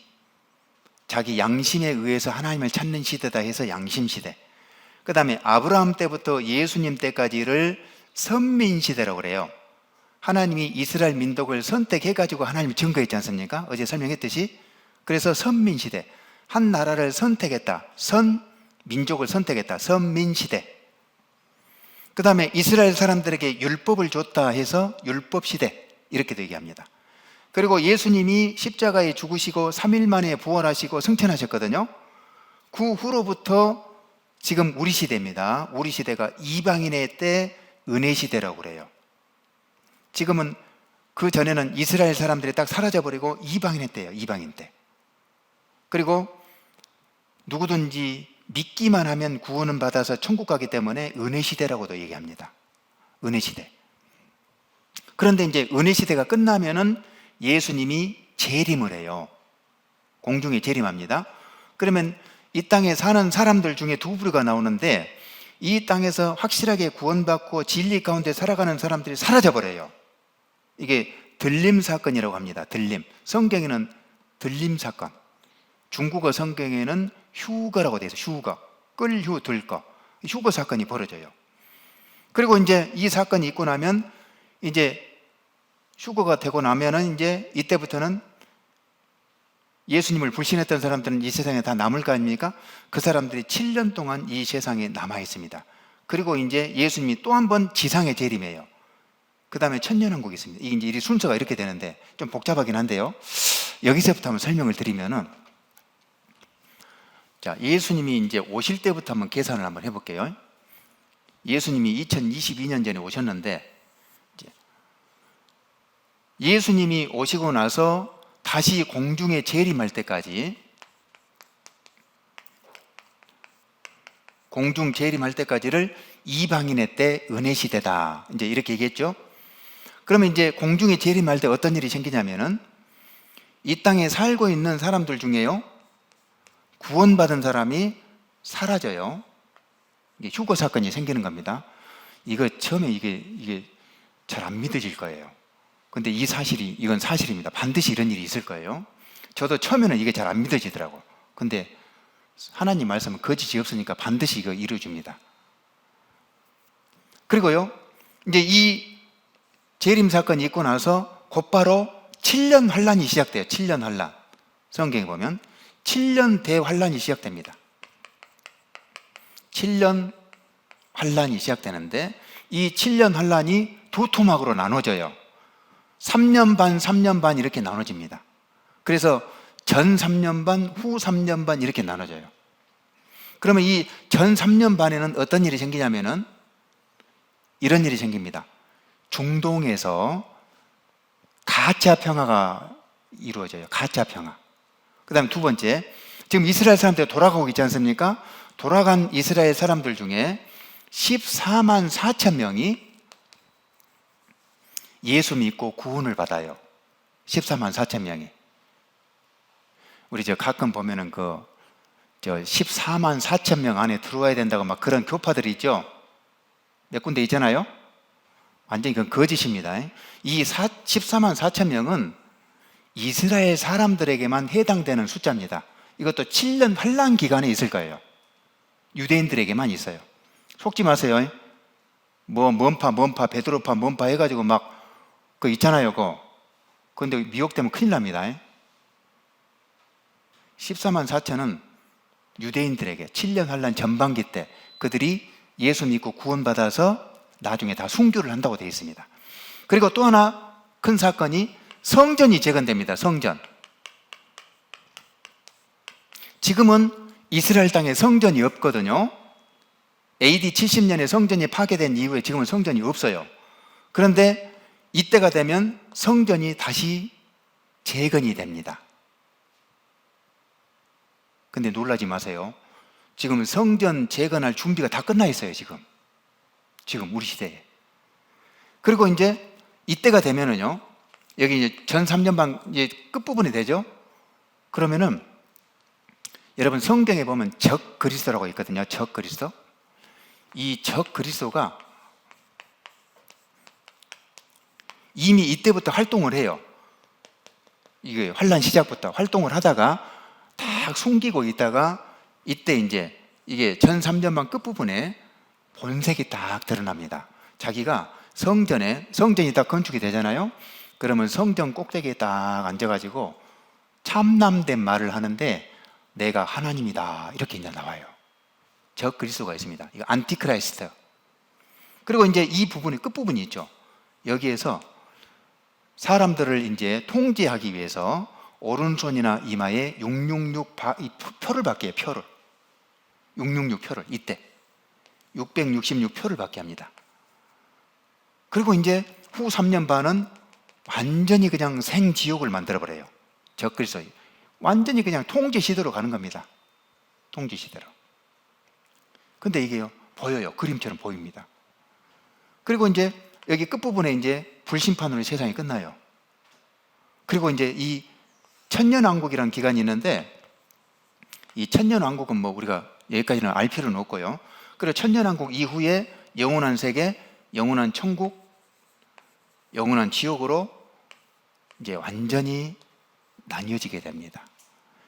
자기 양심에 의해서 하나님을 찾는 시대다 해서 양심 시대. 그 다음에 아브라함 때부터 예수님 때까지를 선민 시대라고 그래요. 하나님이 이스라엘 민족을 선택해가지고 하나님이 증거했지 않습니까? 어제 설명했듯이. 그래서 선민 시대. 한 나라를 선택했다. 민족을 선택했다. 선민 시대. 그 다음에 이스라엘 사람들에게 율법을 줬다 해서 율법 시대. 이렇게도 얘기합니다. 그리고 예수님이 십자가에 죽으시고 3일 만에 부활하시고 승천하셨거든요. 그 후로부터 지금 우리 시대입니다. 우리 시대가 이방인의 때 은혜 시대라고 그래요. 지금은 그 전에는 이스라엘 사람들이 딱 사라져버리고 이방인의 때예요. 이방인 때. 그리고 누구든지 믿기만 하면 구원은 받아서 천국 가기 때문에 은혜 시대라고도 얘기합니다. 은혜 시대. 그런데 이제 은혜 시대가 끝나면은 예수님이 재림을 해요. 공중에 재림합니다. 그러면 이 땅에 사는 사람들 중에 두 부류가 나오는데, 이 땅에서 확실하게 구원받고 진리 가운데 살아가는 사람들이 사라져버려요. 이게 들림 사건이라고 합니다. 들림. 성경에는 들림 사건, 중국어 성경에는 휴거라고 되어 있어요. 휴거. 끌휴, 들거. 휴거 사건이 벌어져요. 그리고 이제 이 사건이 있고 나면, 이제 휴거가 되고 나면은 이제 이때부터는 예수님을 불신했던 사람들은 이 세상에 다 남을 거 아닙니까? 그 사람들이 7년 동안 이 세상에 남아 있습니다. 그리고 이제 예수님이 또 한 번 지상에 재림해요. 그 다음에 천년왕국이 있습니다. 이게 이제 이 순서가 이렇게 되는데 좀 복잡하긴 한데요. 여기서부터 한번 설명을 드리면은, 자, 예수님이 이제 오실 때부터 한번 계산을 한번 해볼게요. 예수님이 2022년 전에 오셨는데, 예수님이 오시고 나서 다시 공중에 재림할 때까지, 공중 재림할 때까지를 이방인의 때 은혜 시대다, 이제 이렇게 얘기했죠. 그러면 이제 공중에 재림할 때 어떤 일이 생기냐면은, 이 땅에 살고 있는 사람들 중에요, 구원받은 사람이 사라져요. 이게 휴거 사건이 생기는 겁니다. 이거 처음에 이게 잘 안 믿어질 거예요. 근데 이건 사실입니다. 반드시 이런 일이 있을 거예요. 저도 처음에는 이게 잘 안 믿어지더라고. 근데 하나님 말씀은 거짓이 없으니까 반드시 이거 이루어줍니다. 그리고요, 이제 이 재림 사건이 있고 나서 곧바로 7년 환란이 시작돼요. 7년 환란. 성경에 보면 7년 대환란이 시작됩니다. 7년 환란이 시작되는데, 이 7년 환란이 두 토막으로 나눠져요. 3년 반, 3년 반 이렇게 나눠집니다. 그래서 전 3년 반, 후 3년 반 이렇게 나눠져요. 그러면 이 전 3년 반에는 어떤 일이 생기냐면은 이런 일이 생깁니다. 중동에서 가짜 평화가 이루어져요. 가짜 평화. 그 다음에 두 번째, 지금 이스라엘 사람들이 돌아가고 있지 않습니까? 돌아간 이스라엘 사람들 중에 14만 4천 명이 예수 믿고 구원을 받아요. 14만 4천 명이. 우리 가끔 보면은 14만 4천 명 안에 들어와야 된다고 막 그런 교파들이 있죠? 몇 군데 있잖아요? 완전히 그건 거짓입니다. 이 14만 4천 명은 이스라엘 사람들에게만 해당되는 숫자입니다. 이것도 7년 환란 기간에 있을 거예요. 유대인들에게만 있어요. 속지 마세요. 뭔파, 베드로파, 뭔파 해가지고 막 그거 있잖아요, 그거. 그런데 미혹되면 큰일 납니다. 14만 4천은 유대인들에게 7년 환란 전반기 때 그들이 예수 믿고 구원받아서 나중에 다 순교를 한다고 되어 있습니다. 그리고 또 하나 큰 사건이 성전이 재건됩니다. 성전. 지금은 이스라엘 땅에 성전이 없거든요. AD 70년에 성전이 파괴된 이후에 지금은 성전이 없어요. 그런데 이때가 되면 성전이 다시 재건이 됩니다. 근데 놀라지 마세요. 지금 성전 재건할 준비가 다 끝나 있어요, 지금 우리 시대에. 그리고 이제 이때가 되면은요, 여기 이제 전 3년 반 이제 끝부분이 되죠. 그러면은 여러분 성경에 보면 적 그리스도라고 있거든요. 적 그리스도. 이 적 그리스도가 이미 이때부터 활동을 해요. 이게 환란 시작부터 활동을 하다가 딱 숨기고 있다가 이때 이제 이게 전 3년반 끝부분에 본색이 딱 드러납니다. 자기가 성전이 딱 건축이 되잖아요. 그러면 성전 꼭대기에 딱 앉아가지고 참남된 말을 하는데 내가 하나님이다 이렇게 이제 나와요. 적 그리스도가 있습니다. 이거 안티크라이스트. 그리고 이제 이 부분이 끝부분이 있죠. 여기에서 사람들을 이제 통제하기 위해서 오른손이나 이마에 666 표를 받게 해요. 표를. 666 표를 이때 666 표를 받게 합니다. 그리고 이제 후 3년 반은 완전히 그냥 생지옥을 만들어버려요. 적 그리스도 완전히 그냥 통제 시대로 가는 겁니다. 통제 시대로. 근데 이게요, 보여요. 그림처럼 보입니다. 그리고 이제 여기 끝부분에 이제 불심판으로 세상이 끝나요. 그리고 이제 이 천년왕국이라는 기간이 있는데, 이 천년왕국은 뭐 우리가 여기까지는 알 필요는 없고요. 그리고 천년왕국 이후에 영원한 세계, 영원한 천국, 영원한 지옥으로 이제 완전히 나뉘어지게 됩니다.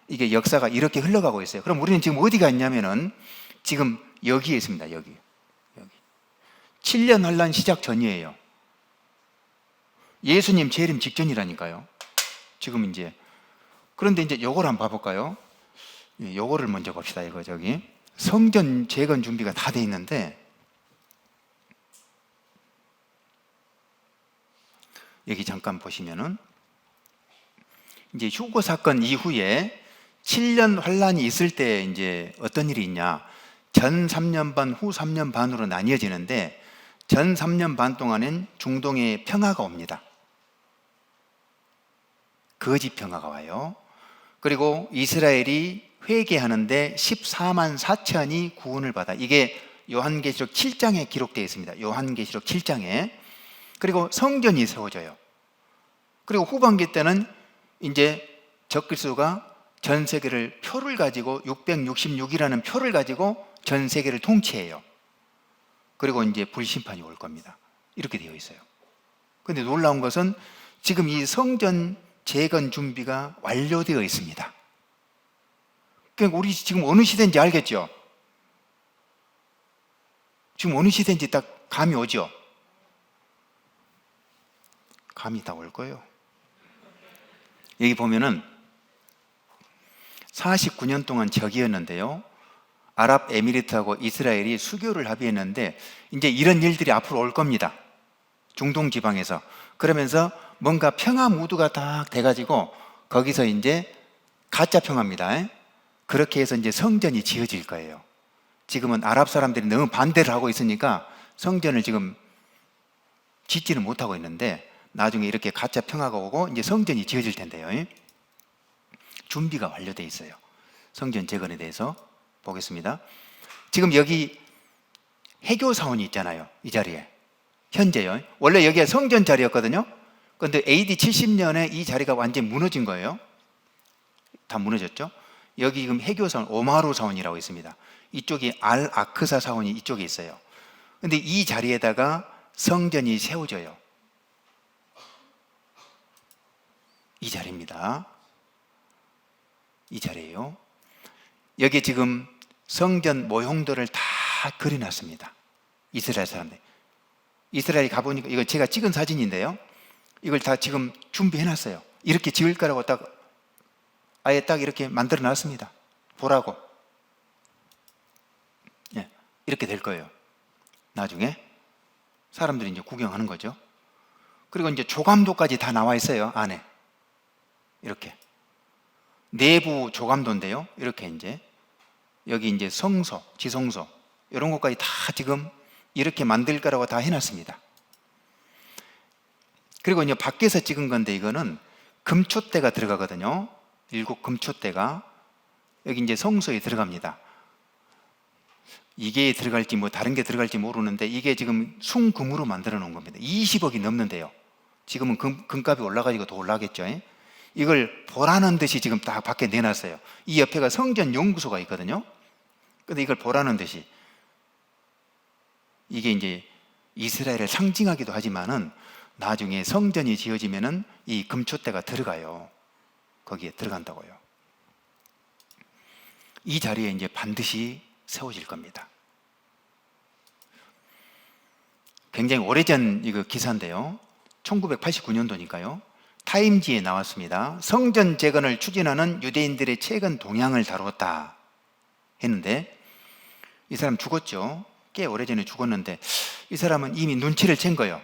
이게 역사가 이렇게 흘러가고 있어요. 그럼 우리는 지금 어디가 있냐면은 지금 여기에 있습니다. 여기. 7년 환란 시작 전이에요. 예수님 재림 직전이라니까요. 지금 이제. 그런데 이제 요걸 한번 봐볼까요? 요거를 먼저 봅시다. 이거 저기 성전 재건 준비가 다 돼 있는데, 여기 잠깐 보시면은 이제 휴거 사건 이후에 7년 환란이 있을 때 이제 어떤 일이 있냐? 전 3년 반, 후 3년 반으로 나뉘어지는데, 전 3년 반 동안은 중동에 평화가 옵니다. 거짓 평화가 와요. 그리고 이스라엘이 회개하는데 14만 4천이 구원을 받아. 이게 요한계시록 7장에 기록되어 있습니다. 요한계시록 7장에. 그리고 성전이 세워져요. 그리고 후반기 때는 이제 적그리스도가 전 세계를 표를 가지고 666이라는 표를 가지고 전 세계를 통치해요. 그리고 이제 불심판이 올 겁니다. 이렇게 되어 있어요. 그런데 놀라운 것은 지금 이 성전 재건 준비가 완료되어 있습니다. 그러니까 우리 지금 어느 시대인지 알겠죠? 지금 어느 시대인지 딱 감이 오죠? 감이 다 올 거예요. 여기 보면은 49년 동안 적이었는데요, 아랍에미리트하고 이스라엘이 수교를 합의했는데 이제 이런 일들이 앞으로 올 겁니다. 중동 지방에서. 그러면서 뭔가 평화 무드가 딱 돼가지고 거기서 이제 가짜 평화입니다. 그렇게 해서 이제 성전이 지어질 거예요. 지금은 아랍 사람들이 너무 반대를 하고 있으니까 성전을 지금 짓지는 못하고 있는데, 나중에 이렇게 가짜 평화가 오고 이제 성전이 지어질 텐데요. 준비가 완료되어 있어요. 성전 재건에 대해서 보겠습니다. 지금 여기 해교 사원이 있잖아요. 이 자리에. 현재요. 원래 여기가 성전 자리였거든요. 그런데 AD 70년에 이 자리가 완전히 무너진 거예요. 다 무너졌죠. 여기 지금 해교 사원, 오마루 사원이라고 있습니다. 이쪽이 알-아크사 사원이 이쪽에 있어요. 그런데 이 자리에다가 성전이 세워져요. 이 자리입니다. 이 자리예요. 여기 지금 성전 모형들을 다 그려놨습니다. 이스라엘 사람들. 이스라엘 가보니까, 이거 제가 찍은 사진인데요, 이걸 다 지금 준비해놨어요. 이렇게 지을 거라고 딱 아예 딱 이렇게 만들어 놨습니다. 보라고. 예, 이렇게 될 거예요. 나중에 사람들이 이제 구경하는 거죠. 그리고 이제 조감도까지 다 나와 있어요. 안에 이렇게 내부 조감도인데요, 이렇게 이제 여기 이제 성소, 지성소 이런 것까지 다 지금 이렇게 만들 거라고 다 해놨습니다. 그리고 이제 밖에서 찍은 건데, 이거는 금초대가 들어가거든요. 7 금초대가 여기 이제 성소에 들어갑니다. 이게 들어갈지 뭐 다른 게 들어갈지 모르는데, 이게 지금 순금으로 만들어 놓은 겁니다. 20억이 넘는데요. 지금은 금값이 올라가지고 더 올라가겠죠. 이걸 보라는 듯이 지금 딱 밖에 내놨어요. 이 옆에가 성전 연구소가 있거든요. 근데 이걸 보라는 듯이, 이게 이제 이스라엘을 상징하기도 하지만은 나중에 성전이 지어지면은 이 금초대가 들어가요. 거기에 들어간다고요. 이 자리에 이제 반드시 세워질 겁니다. 굉장히 오래전 이거 기사인데요. 1989년도니까요. 타임지에 나왔습니다. 성전 재건을 추진하는 유대인들의 최근 동향을 다뤘다 했는데, 이 사람 죽었죠. 꽤 오래전에 죽었는데, 이 사람은 이미 눈치를 챈 거예요.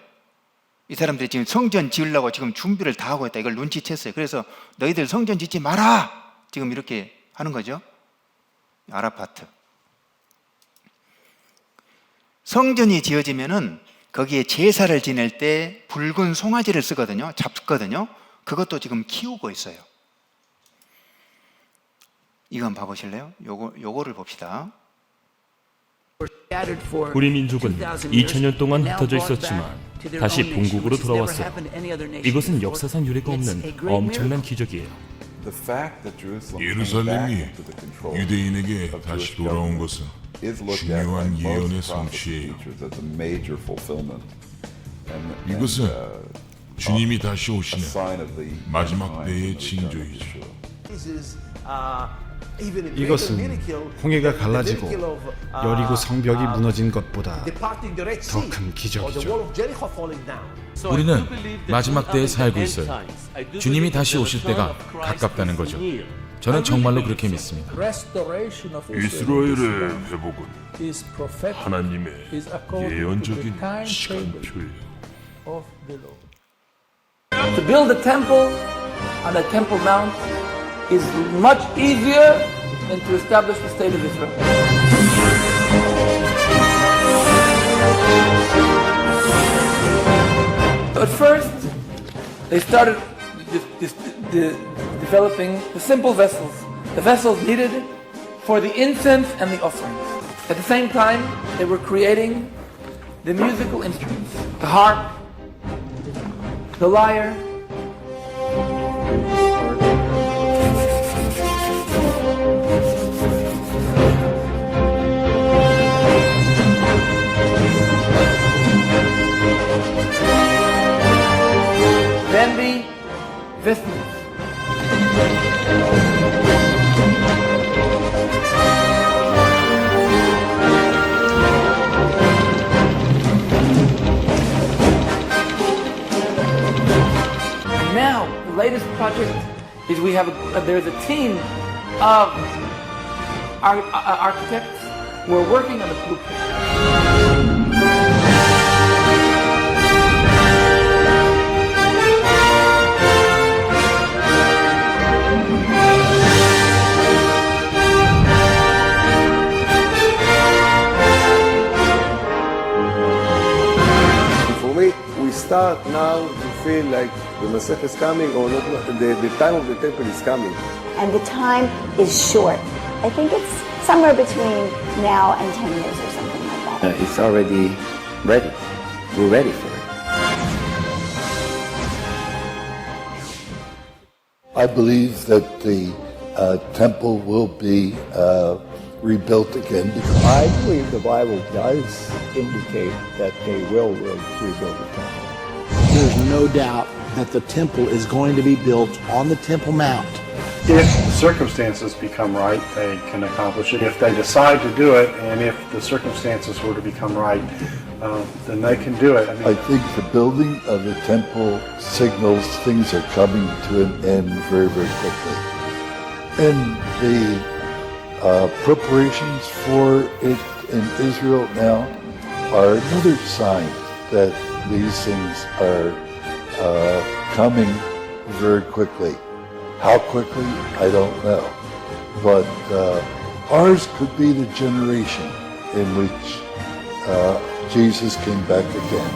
이 사람들이 지금 성전 지으려고 지금 준비를 다 하고 있다. 이걸 눈치챘어요. 그래서 너희들 성전 짓지 마라! 지금 이렇게 하는 거죠. 아라파트. 성전이 지어지면은 거기에 제사를 지낼 때 붉은 송아지를 쓰거든요. 잡거든요. 그것도 지금 키우고 있어요. 이거 한번 봐보실래요? 요거를 봅시다. 우리 민족은 2000년 동안 흩어져 있었지만 다시 본국으로 돌아왔어요. 이것은 역사상 유례가 없는 엄청난 기적이에요. 예루살렘이 유대인에게 다시 돌아온 것은 중요한 예언의 성취예요. 이것은 주님이 다시 오시는 마지막 때의 징조이죠. 이것은 홍해가 갈라지고 여리고 성벽이 무너진 것보다 더 큰 기적이죠. 우리는 마지막 때에 살고 있어요. 주님이 다시 오실 때가 가깝다는 거죠. 저는 정말로 그렇게 믿습니다. 이스라엘의 회복은 하나님의 예언적인 시간표예요. To build a temple on the Temple Mount is much easier than to establish the state of Israel. At first, they started developing the simple vessels, the vessels needed for the incense and the offerings. At the same time, they were creating the musical instruments, the harp, the lyre. Then the vestments. Now, the latest project is there's a team of architects who are working on the blueprint. For me, we start now to feel like the Masech is coming, or not, the time of the temple is coming. And the time is short. I think it's somewhere between now and 10 years or something like that. It's already ready. We're ready for it. I believe that the temple will be rebuilt again. I believe the Bible does indicate that they will rebuild the temple. There's no doubt that the temple is going to be built on the Temple Mount. If the circumstances become right, they can accomplish it. If they decide to do it, and if the circumstances were to become right, then they can do it. I think the building of the temple signals things are coming to an end very, very quickly. And the preparations for it in Israel now are another sign that these things are coming very quickly. How quickly, I don't know. But ours could be the generation in which Jesus came back again.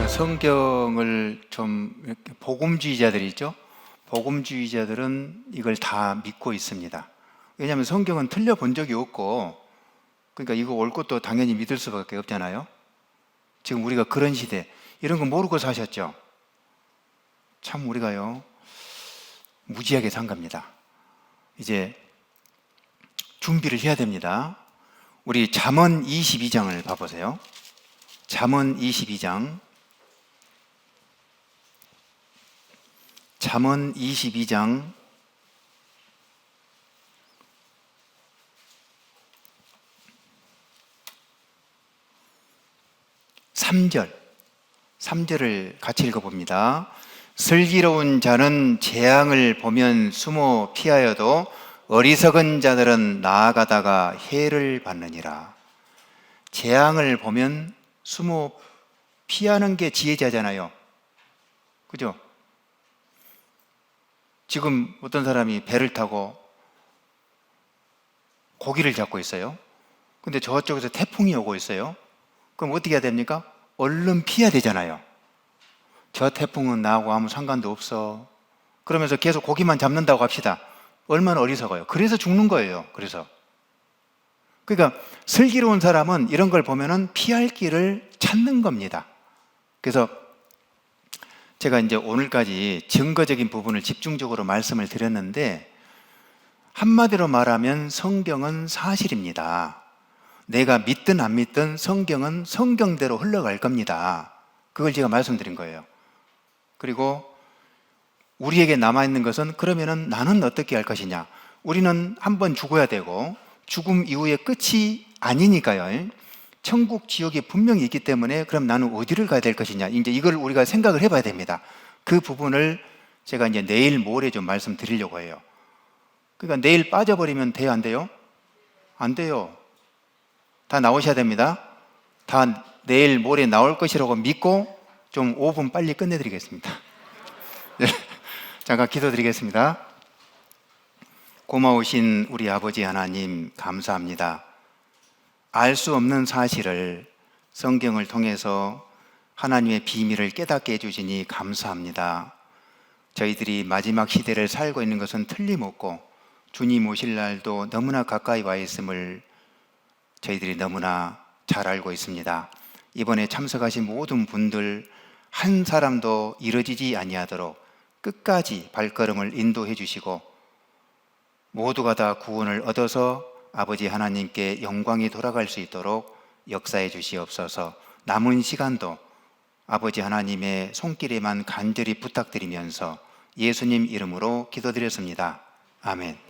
성경을 좀 이렇게 복음주의자들이 있죠. 복음주의자들은 이걸 다 믿고 있습니다. 왜냐하면 성경은 틀려본 적이 없고, 그러니까 이거 올 것도 당연히 믿을 수밖에 없잖아요. 지금 우리가 그런 시대, 이런 거 모르고 사셨죠. 참 우리가요 무지하게 산 겁니다. 이제 준비를 해야 됩니다. 우리 잠언 22장을 봐보세요. 잠언 22장. 잠언 22장 3절을 같이 읽어봅니다. 슬기로운 자는 재앙을 보면 숨어 피하여도 어리석은 자들은 나아가다가 해를 받느니라. 재앙을 보면 숨어 피하는 게 지혜자잖아요. 그죠? 지금 어떤 사람이 배를 타고 고기를 잡고 있어요. 근데 저쪽에서 태풍이 오고 있어요. 그럼 어떻게 해야 됩니까? 얼른 피해야 되잖아요. 저 태풍은 나하고 아무 상관도 없어. 그러면서 계속 고기만 잡는다고 합시다. 얼마나 어리석어요. 그래서 죽는 거예요. 그러니까 슬기로운 사람은 이런 걸 보면은 피할 길을 찾는 겁니다. 그래서 제가 이제 오늘까지 증거적인 부분을 집중적으로 말씀을 드렸는데, 한마디로 말하면 성경은 사실입니다. 내가 믿든 안 믿든 성경은 성경대로 흘러갈 겁니다. 그걸 제가 말씀드린 거예요. 그리고 우리에게 남아있는 것은, 그러면은 나는 어떻게 할 것이냐. 우리는 한번 죽어야 되고 죽음 이후에 끝이 아니니까요. 천국, 지옥이 분명히 있기 때문에 그럼 나는 어디를 가야 될 것이냐. 이제 이걸 우리가 생각을 해봐야 됩니다. 그 부분을 제가 이제 내일 모레 좀 말씀드리려고 해요. 그러니까 내일 빠져버리면 돼요, 안 돼요? 안 돼요. 다 나오셔야 됩니다. 다 내일 모레 나올 것이라고 믿고 좀 5분 빨리 끝내드리겠습니다. 잠깐 기도드리겠습니다. 고마우신 우리 아버지 하나님, 감사합니다. 알 수 없는 사실을 성경을 통해서 하나님의 비밀을 깨닫게 해주시니 감사합니다. 저희들이 마지막 시대를 살고 있는 것은 틀림없고 주님 오실 날도 너무나 가까이 와 있음을 저희들이 너무나 잘 알고 있습니다. 이번에 참석하신 모든 분들 한 사람도 이뤄지지 아니하도록 끝까지 발걸음을 인도해 주시고 모두가 다 구원을 얻어서 아버지 하나님께 영광이 돌아갈 수 있도록 역사해 주시옵소서. 남은 시간도 아버지 하나님의 손길에만 간절히 부탁드리면서 예수님 이름으로 기도드렸습니다. 아멘.